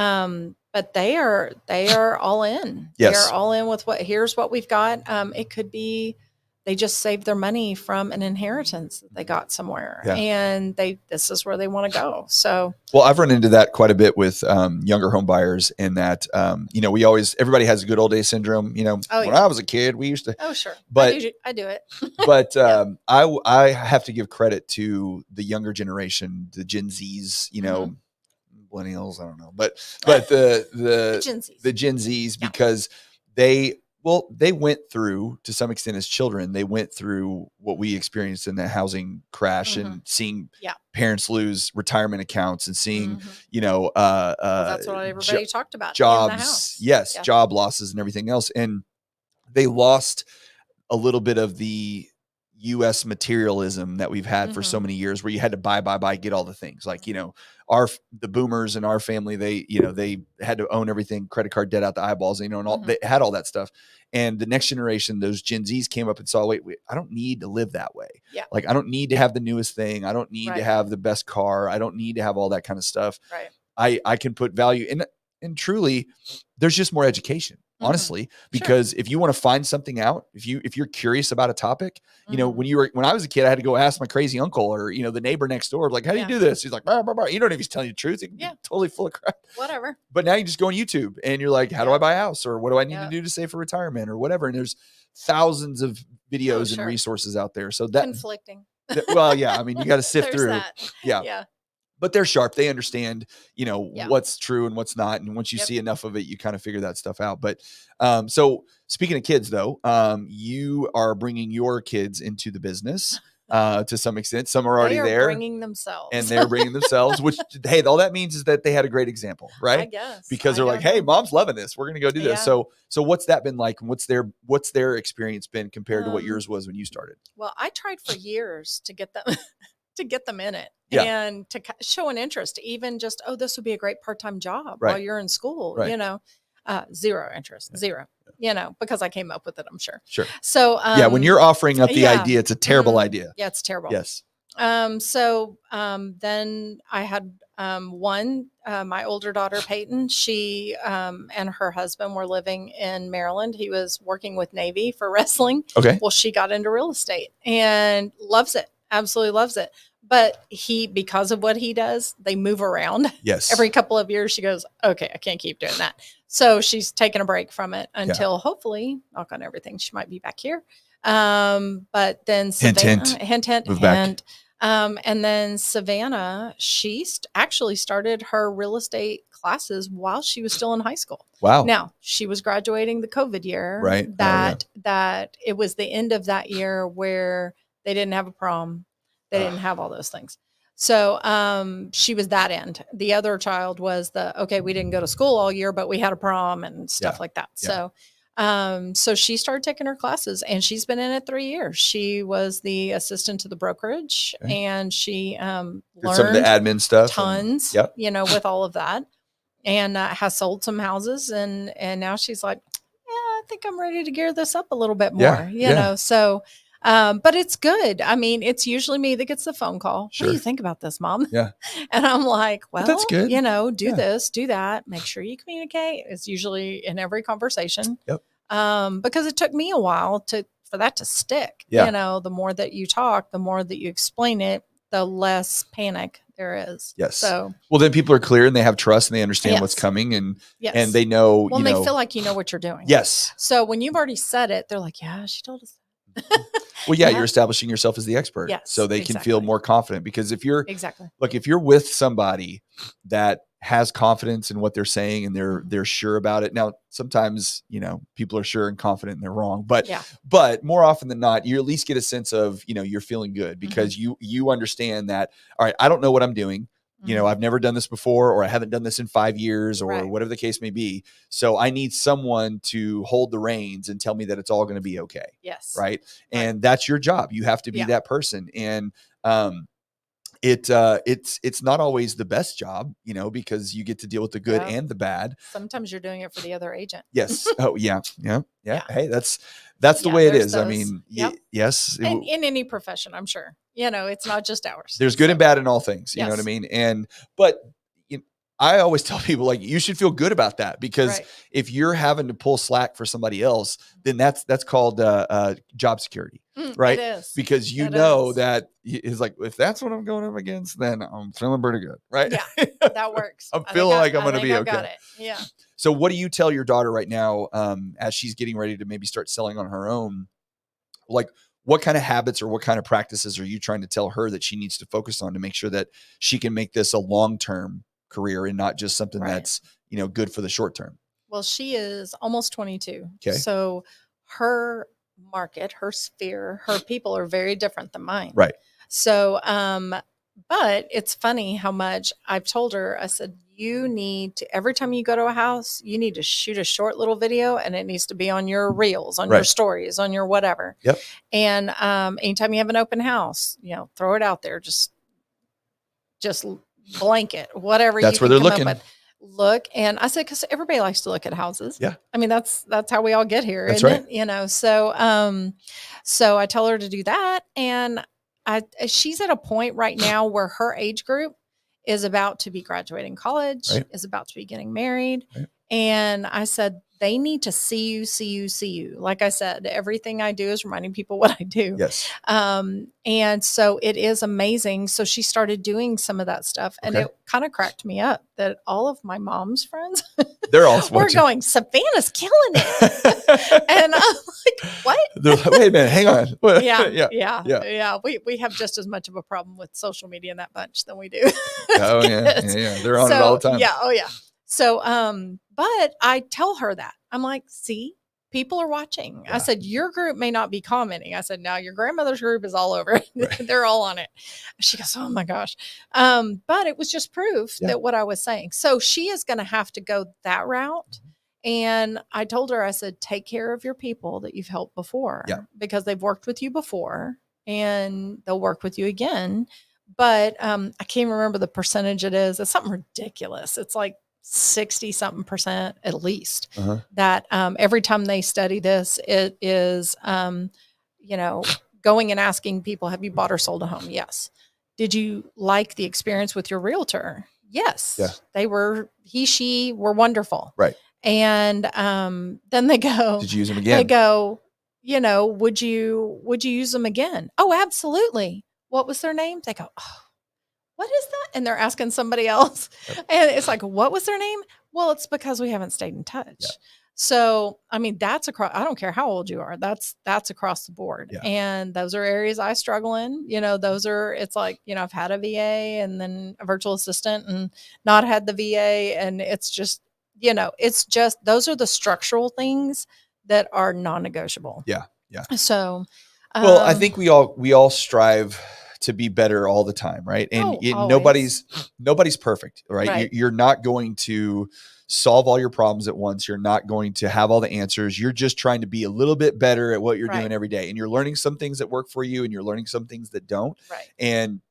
they are all in. Yes. They're all in with here's what we've got. It could be, they just saved their money from an inheritance that they got somewhere, and this is where they want to go. So, well, I've run into that quite a bit with younger home buyers, in that, everybody has a good old day syndrome. When I was a kid, we used to. Oh, sure. But I do it. But I have to give credit to the younger generation, the Gen Zs, millennials, I don't know, but the Gen Zs, because they went through, to some extent as children, they went through what we experienced in the housing crash, and seeing parents lose retirement accounts, and seeing, well, that's what everybody talked about. Jobs, in the house. Yes, job losses and everything else. And they lost a little bit of the U.S. materialism that we've had for so many years, where you had to buy, get all the things. Like, the boomers in our family, they had to own everything, credit card debt out the eyeballs, and all, they had all that stuff. And the next generation, those Gen Zs, came up and saw, wait, I don't need to live that way. Yeah. Like, I don't need to have the newest thing. I don't need to have the best car. I don't need to have all that kind of stuff. Right. I can put value in, and truly, there's just more education. Honestly, because if you want to find something out, if you're curious about a topic, when I was a kid, I had to go ask my crazy uncle, or, the neighbor next door, like, how do you do this? He's like, blah, blah, blah. You don't know if he's telling you the truth. He can be totally full of crap. Whatever. But now you just go on YouTube and you're like, how do I buy a house? Or what do I need to do to save for retirement, or whatever? And there's thousands of videos and resources out there. So that conflicting. Well, yeah, you got to sift through. That. Yeah. But they're sharp. They understand, what's true and what's not. And once you see enough of it, you kind of figure that stuff out. But so speaking of kids, though, you are bringing your kids into the business to some extent. Some are already there. Bringing themselves. And they're bringing themselves, which, hey, all that means is that they had a great example, right? I guess. Because they're like, hey, mom's loving this. We're going to go do this. So what's that been like? And what's their experience been compared to what yours was when you started? Well, I tried for years to get them in it, and to show an interest, even just, this would be a great part-time job while you're in school, zero interest, zero, because I came up with it, I'm sure. Sure. So, when you're offering up the idea, it's a terrible idea. Yeah, it's terrible. Yes. So, then I had, one, my older daughter, Peyton, she, and her husband were living in Maryland. He was working with Navy for wrestling. Okay. Well, she got into real estate and loves it. Absolutely loves it. But because of what he does, they move around. Yes. Every couple of years, she goes, okay, I can't keep doing that. So she's taking a break from it until hopefully, knock on everything, she might be back here. But then hint, move back. And then Savannah, she actually started her real estate classes while she was still in high school. Wow. Now, she was graduating the COVID year. Right. That it was the end of that year where they didn't have a prom. They didn't have all those things. So she was that end. The other child was we didn't go to school all year, but we had a prom and stuff like that. Yeah. So she started taking her classes, and she's been in it 3 years. She was the assistant to the brokerage, and she learned some of the admin stuff, tons, with all of that, and has sold some houses. And now she's like, I think I'm ready to gear this up a little bit more, so. But it's good. It's usually me that gets the phone call. Sure. What do you think about this, Mom? Yeah. And I'm like, well, that's good. Do this, do that. Make sure you communicate. It's usually in every conversation. Yep. Because it took me a while for that to stick. Yeah. The more that you talk, the more that you explain it, the less panic There is. Yes. So, well, then people are clear and they have trust and they understand yes. what's coming and Yes. they know, well, they feel like you know what you're doing. Yes. So when you've already said it, they're like, yeah, she told us. Well, yeah, you're establishing yourself as the expert. Yes, so they can feel more confident because if you're look, if you're with somebody that has confidence in what they're saying and they're sure about it. Now, sometimes, people are sure and confident and they're wrong, but more often than not, you at least get a sense of, you're feeling good because you understand that, all right, I don't know what I'm doing. I've never done this before, or I haven't done this in 5 years, or whatever the case may be. So I need someone to hold the reins and tell me that it's all going to be okay. Yes. Right. And that's your job. You have to be that person. And, it's not always the best job, because you get to deal with the good and the bad. Sometimes you're doing it for the other agent. Yes. Oh yeah. Hey, that's the way it is. Those. I mean, yes. In any profession, I'm sure, it's not just ours. There's good and bad in all things. You know what I mean? But I always tell people, like, you should feel good about that, because if you're having to pull slack for somebody else, then that's called job security, right? It is. Because that is like, if that's what I'm going up against, then I'm feeling pretty good, right? Yeah, that works. I'm feeling like I'm going to be okay. Got it. Yeah. So what do you tell your daughter right now, as she's getting ready to maybe start selling on her own? Like, what kind of habits or what kind of practices are you trying to tell her that she needs to focus on to make sure that she can make this a long-term career and not just something that's, good for the short term? Well, she is almost 22. Okay. So her market, her sphere, her people are very different than mine. Right. So, but it's funny how much I've told her, I said, you need to, every time you go to a house, you need to shoot a short little video, and it needs to be on your reels, on your stories, on your whatever. Yep. And anytime you have an open house, throw it out there, just blanket, whatever. That's where they're looking. Look. And I said, because everybody likes to look at houses. Yeah. I mean, that's how we all get here. That's isn't right. it? So I tell her to do that. And she's at a point right now where her age group is about to be graduating college, is about to be getting married. Right. And I said, they need to see you. Like I said, everything I do is reminding people what I do. Yes. And so it is amazing. So she started doing some of that stuff, and it kind of cracked me up that all of my mom's friends, they're all we're going, Savannah's killing it. And I'm like, what? Like, wait a minute, hang on. Yeah. We have just as much of a problem with social media in that bunch than we do. Oh yeah. They're on it all the time. Yeah. Oh yeah. So, but I tell her that, I'm like, see, people are watching. Yeah. I said, your group may not be commenting. I said, now your grandmother's group is all over it. Right. They're all on it. She goes, oh my gosh. But it was just proof that what I was saying. So she is going to have to go that route. And I told her, I said, take care of your people that you've helped before, because they've worked with you before and they'll work with you again. But I can't remember the percentage it is. It's something ridiculous. It's like 60 something percent at least, that every time they study this, it is, going and asking people, have you bought or sold a home? Yes. Did you like the experience with your realtor? Yes. Yeah. They were, she were wonderful. Right. And then they go, did you use them again? They go, would you use them again? Oh, absolutely. What was their name? They go, oh, what is that? And they're asking somebody else. And it's like, what was their name? Well, it's because we haven't stayed in touch. Yeah. So, I mean, that's across, I don't care how old you are, that's across the board. Yeah. And those are areas I struggle in, it's like, I've had a VA and then a virtual assistant and not had the VA. And it's just, those are the structural things that are non-negotiable. Yeah. Yeah. So, well, I think we all strive to be better all the time, right? And nobody's perfect, right? You're not going to solve all your problems at once. You're not going to have all the answers. You're just trying to be a little bit better at what you're doing every day. And you're learning some things that work for you and you're learning some things that don't. Right. And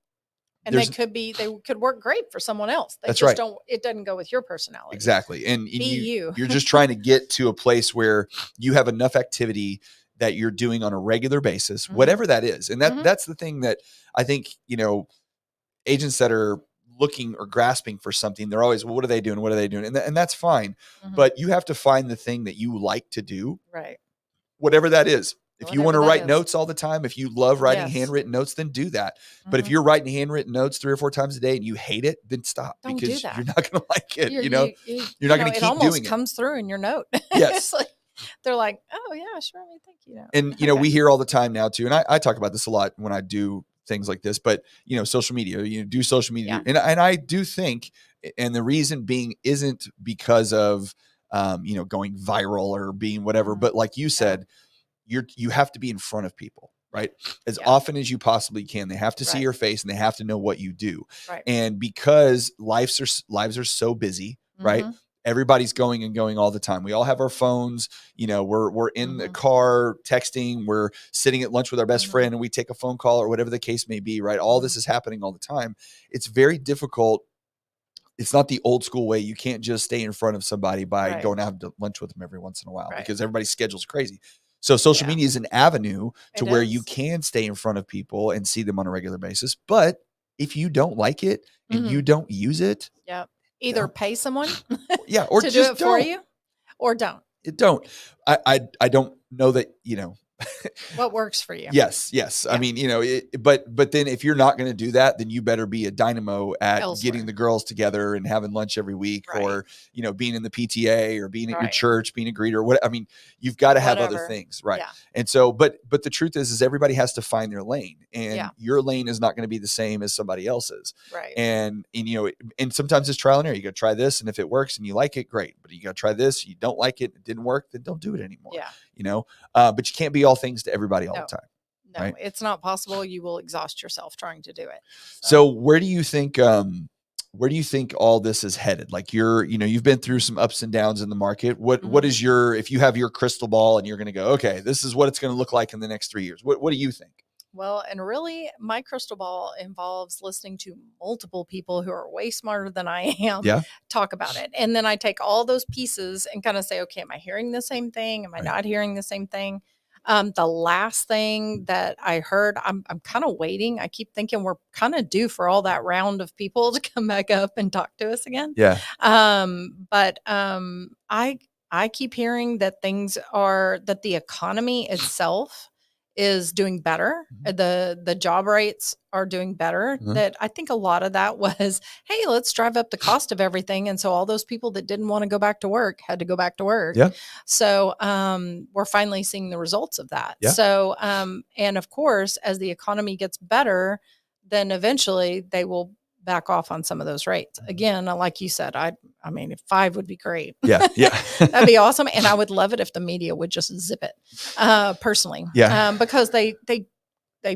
they could work great for someone else. They just don't, it doesn't go with your personality. Exactly. And you're just trying to get to a place where you have enough activity that you're doing on a regular basis, whatever that is. And that's the thing that I think, agents that are looking or grasping for something, they're always, well, what are they doing? What are they doing? And that's fine. But you have to find the thing that you like to do. Right. Whatever that is. If you want to write notes all the time, if you love writing handwritten notes, then do that. But if you're writing handwritten notes 3 or 4 times a day and you hate it, then stop. Don't because do that. You're not going to like it. You're not going to keep doing it. It almost comes through in your note. Yes. Like, they're like, oh yeah, sure. Thank you. And, we hear all the time now too. And I talk about this a lot when I do things like this, but social media, do social media. And I do think, and the reason being isn't because of, going viral or being whatever, but like you said, you have to be in front of people, right? As often as you possibly can. They have to see your face and they have to know what you do. Right. And because lives are so busy, right? Everybody's going and going all the time. We all have our phones, we're in the car texting, we're sitting at lunch with our best friend and we take a phone call or whatever the case may be, right? All this is happening all the time. It's very difficult. It's not the old school way. You can't just stay in front of somebody by going out to lunch with them every once in a while because everybody's schedule's crazy. So social media is an avenue to where you can stay in front of people and see them on a regular basis. But if you don't like it and you don't use it, either pay someone or to just do it for you or don't. Don't. I don't know that, what works for you. Yes. Yeah. I mean, but then if you're not going to do that, then you better be a dynamo at getting the girls together and having lunch every week or, being in the PTA or being at your church, being a greeter or what. I mean, you've got to have other things. Right. Yeah. And so, but the truth is everybody has to find their lane and your lane is not going to be the same as somebody else's. Right. And and sometimes it's trial and error. You got to try this. And if it works and you like it, great. But you got to try this. You don't like it. It didn't work. Then don't do it anymore. Yeah. But you can't be all things to everybody all the time. No, right? It's not possible. You will exhaust yourself trying to do it. So where do you think all this is headed? Like you've been through some ups and downs in the market. What is if you have your crystal ball and you're going to go, okay, this is what it's going to look like in the next 3 years. What do you think? Well, and really my crystal ball involves listening to multiple people who are way smarter than I am talk about it. And then I take all those pieces and kind of say, okay, am I hearing the same thing? Am I not hearing the same thing? The last thing that I heard, I'm kind of waiting. I keep thinking we're kind of due for all that round of people to come back up and talk to us again. Yeah. But I keep hearing that that the economy itself is doing better. The job rates are doing better. That I think a lot of that was, hey, let's drive up the cost of everything. And so all those people that didn't want to go back to work had to go back to work. Yeah. So we're finally seeing the results of that. Yeah. So and of course, as the economy gets better, then eventually they will back off on some of those rates. Again, like you said, I mean, if 5 would be great. Yeah. Yeah. That'd be awesome. And I would love it if the media would just zip it, personally. Yeah. Because they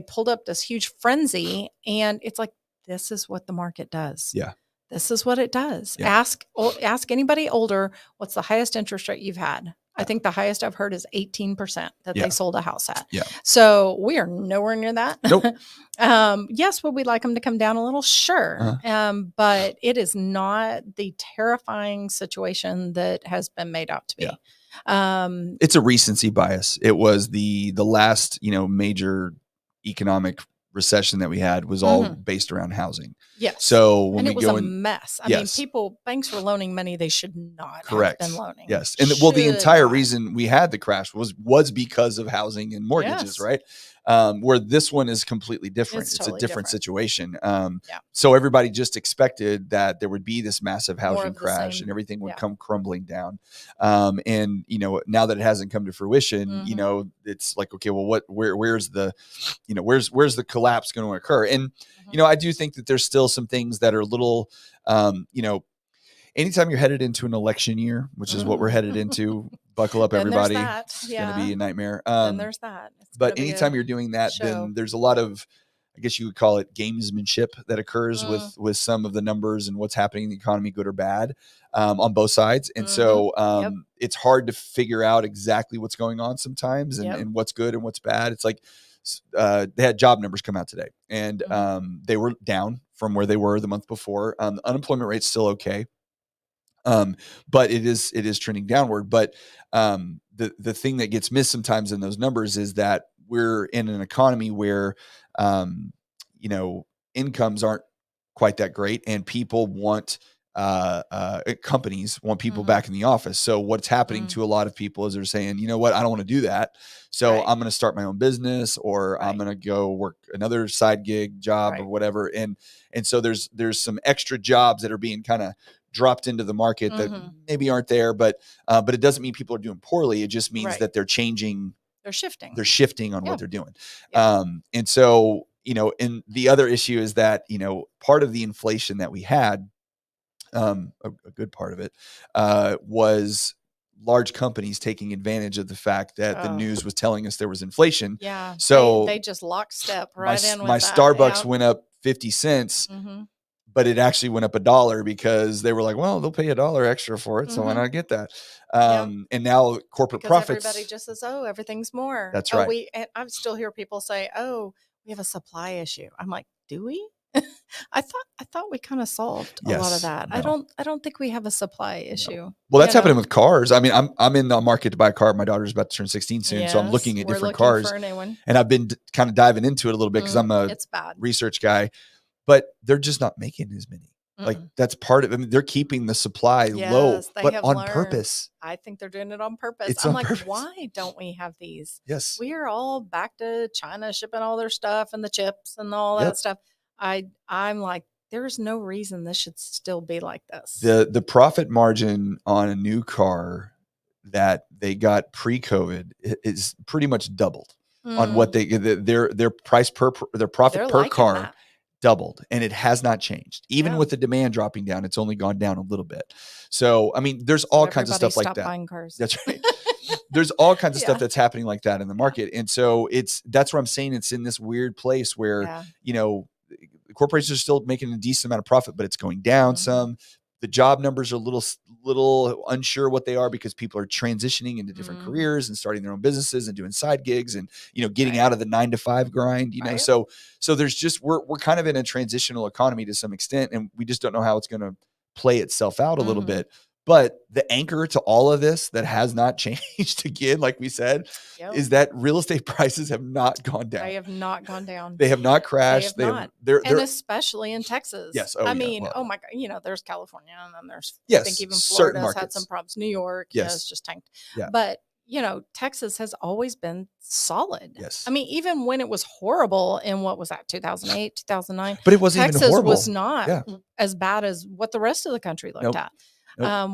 pulled up this huge frenzy and it's like, this is what the market does. Yeah. This is what it does. Yeah. Ask anybody older, what's the highest interest rate you've had? I think the highest I've heard is 18% that they sold a house at. Yeah. So we are nowhere near that. Nope. Yes, would we like them to come down a little? Sure. But it is not the terrifying situation that has been made out to be. Yeah. It's a recency bias. It was the last, major economic recession that we had was all based around housing. Yes. So when it was a mess. I mean, banks were loaning money they should not have been loaning. Yes. And the entire reason we had the crash was because of housing and mortgages, right? Where this one is completely different. It's totally a different situation. So everybody just expected that there would be this massive housing crash and everything would come crumbling down. And now that it hasn't come to fruition, it's like, okay, well, where's the collapse going to occur? And I do think that there's still some things that are a little, anytime you're headed into an election year, which is what we're headed into, buckle up, everybody. It's going to be a nightmare. And there's that. But anytime you're doing that, then there's a lot of, I guess you would call it gamesmanship that occurs with some of the numbers and what's happening in the economy, good or bad, on both sides. And so it's hard to figure out exactly what's going on sometimes and what's good and what's bad. It's like they had job numbers come out today and they were down from where they were the month before. The unemployment rate's still okay. But it is trending downward. But the thing that gets missed sometimes in those numbers is that we're in an economy where incomes aren't quite that great, and people want companies want people back in the office. So what's happening to a lot of people is they're saying, you know what, I don't want to do that. So I'm going to start my own business, or I'm going to go work another side gig job or whatever. And so there's some extra jobs that are being kind of dropped into the market that maybe aren't there, but it doesn't mean people are doing poorly. It just means that they're changing. They're shifting on what they're doing. And so, you know, and the other issue is that, you know, part of the inflation that we had, a good part of it, was large companies taking advantage of the fact that the news was telling us there was inflation. Yeah. So they just lockstep right in with my that. Starbucks went up 50 cents, but it actually went up $1 because they were like, well, they'll pay $1 extra for it. So why not get that? And now corporate profits. Everybody just says, oh, everything's more. That's right. I still hear people say, oh, we have a supply issue. I'm like, do we? I thought we kind of solved a lot of that. No. I don't think we have a supply issue. No. Well, that's happening with cars. I mean, I'm in the market to buy a car. My daughter's about to turn 16 soon, so I'm looking at different cars. For a new one. And I've been kind of diving into it a little bit because I'm a research guy, but they're just not making as many. Like that's part of it. I mean, they're keeping the supply low, but on purpose. I think they're doing it on purpose. It's I'm on like, purpose. why don't we have these? Yes. We are all back to China shipping all their stuff and the chips and all that stuff. I'm like, there's no reason this should still be like this. The profit margin on a new car that they got pre-COVID is pretty much doubled on what their price their profit per car doubled, and it has not changed. Even with the demand dropping down, it's only gone down a little bit. So, I mean, there's all kinds of stuff like that. Buying cars. That's right. There's all kinds of stuff that's happening like that in the market. And so that's what I'm saying. It's in this weird place where, you know, corporations are still making a decent amount of profit, but it's going down some. The job numbers are a little unsure what they are because people are transitioning into different careers and starting their own businesses and doing side gigs and, you know, getting out of the 9-to-5 grind, you know. So there's just, we're kind of in a transitional economy to some extent, and we just don't know how it's going to play itself out a little bit. But the anchor to all of this that has not changed again, like we said, is that real estate prices have not gone down. They have not gone down. They have not crashed. They have not. And especially in Texas. Yes. I mean, oh my God, you know, there's California and then there's, I think even Florida's had some problems. New York, it's just tanked. But, you know, Texas has always been solid. Yes. I mean, even when it was horrible in what was that, 2008, 2009. But it wasn't even horrible. Texas was not as bad as what the rest of the country looked at.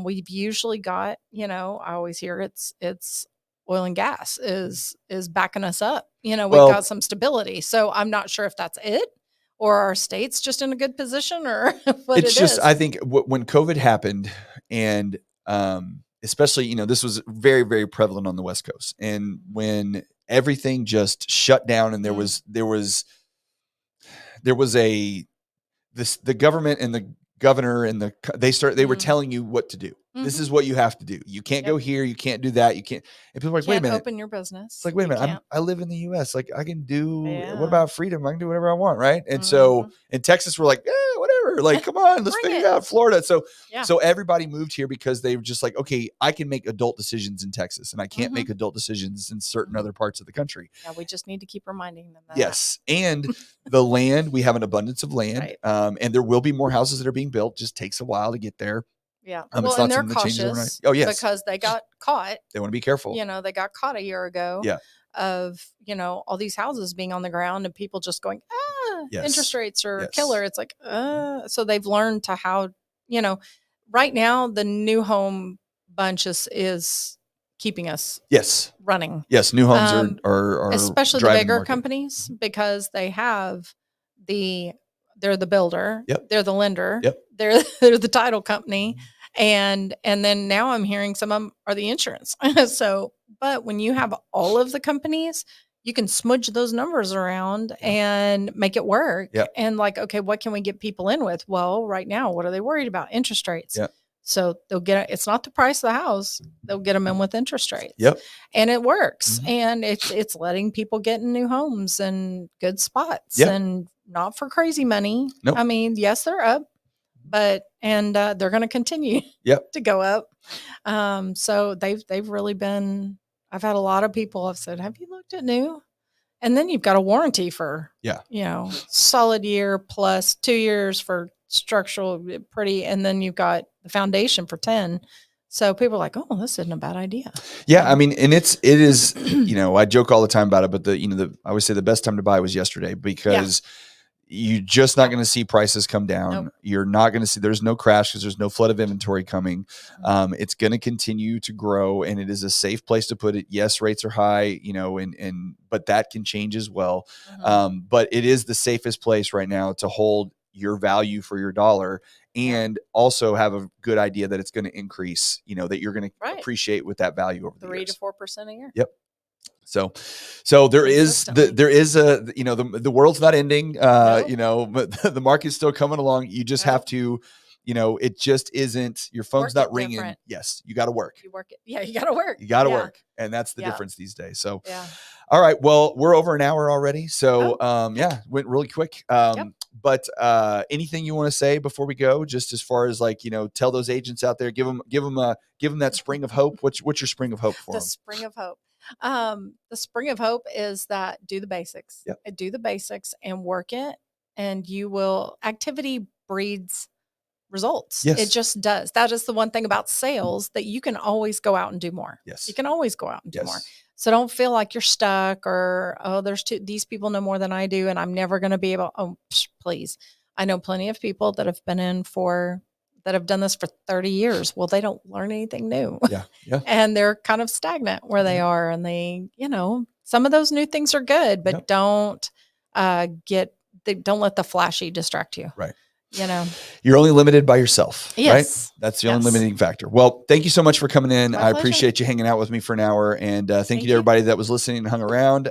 We've usually got, you know, I always hear it's oil and gas is backing us up. You know, we've got some stability. So I'm not sure if that's it or our state's just in a good position or what it's just, I think when COVID happened and especially, you know, this was very, very prevalent on the West Coast. And when everything just shut down and there was the government and the governor and they were telling you what to do. This is what you have to do. You can't go here. You can't do that. You can't. And people are like, wait a minute. Open your business. It's like, wait a minute. I live in the U.S. Like I can do, what about freedom? I can do whatever I want. Right. And so in Texas, we're like, whatever. Like, come on, let's figure it out. Florida. So everybody moved here because they were just like, okay, I can make adult decisions in Texas and I can't make adult decisions in certain other parts of the country. Yeah. We just need to keep reminding them that. Yes. And the land, we have an abundance of land. And there will be more houses that are being built. Just takes a while to get there. Yeah. Well, and they're cautious because they got caught. They want to be careful. You know, they got caught a year ago of, you know, all these houses being on the ground and people just going, interest rates are killer. It's like, so they've learned to how, you know, right now the new home bunch is keeping us running. Yes. New homes are especially the bigger companies because they have they're the builder, they're the lender, they're the title company. And then now I'm hearing some of them are the insurance. So, but when you have all of the companies, you can smudge those numbers around and make it work. And like, okay, what can we get people in with? Well, right now, what are they worried about? Interest rates. So they'll get it's not the price of the house. They'll get them in with interest rates. And it works. And it's letting people get in new homes and good spots and not for crazy money. I mean, yes, they're up, but they're going to continue to go up. So they've really been. I've had a lot of people have said, "Have you looked at new?" And then you've got a warranty for you know, solid year plus 2 years for structural, pretty, and then you've got the foundation for 10. So people are like, oh, this isn't a bad idea. Yeah. I mean, and it is, I joke all the time about it, but I always say the best time to buy was yesterday, because you're just not going to see prices come down. Nope. You're not going to see, there's no crash because there's no flood of inventory coming. It's going to continue to grow, and it is a safe place to put it. Yes, rates are high, but that can change as well. But it is the safest place right now to hold your value for your dollar, and also have a good idea that it's going to increase, that you're going to appreciate with that value over the years. 3 to 4% a year. Yep. So there is the world's not ending, but the market's still coming along. You just have to, it just isn't, your phone's not ringing. Different. Yes. You got to work. You work it. Yeah. You got to work. You got to work. And that's the difference these days. So, all right. Well, we're over an hour already. So, went really quick. But anything you want to say before we go, just as far as tell those agents out there, give them that spring of hope. What's your spring of hope for them? The spring of hope. The spring of hope is that do the basics. Do the basics and work it, and activity breeds results. Yes. It just does. That is the one thing about sales, that you can always go out and do more. Yes. You can always go out and do more. So don't feel like you're stuck, or, these people know more than I do, and I'm never going to be able. Oh, please. I know plenty of people that have been that have done this for 30 years. Well, they don't learn anything new. Yeah. And they're kind of stagnant where they are. And they, some of those new things are good, but don't let the flashy distract you. Right. You're only limited by yourself. Yes. Right? That's the only limiting factor. Well, thank you so much for coming in. My pleasure. Appreciate you hanging out with me for an hour. And thank you to everybody that was listening and hung around.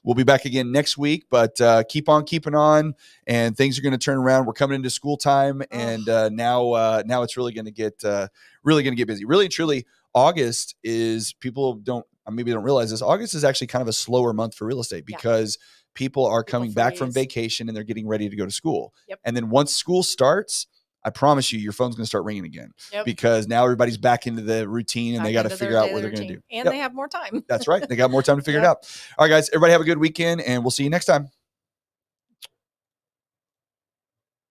We'll be back again next week, but keep on keeping on, and things are going to turn around. We're coming into school time, and now it's really going to get busy. Really and truly, August is, people maybe don't realize this, August is actually kind of a slower month for real estate, because people are coming back from vacation and they're getting ready to go to school. Yep. And then once school starts, I promise you, your phone's going to start ringing again, because now everybody's back into the routine, and they got to figure out what they're going to do. And they have more time. That's right. They got more time to figure it out. All right, guys, everybody have a good weekend, and we'll see you next time.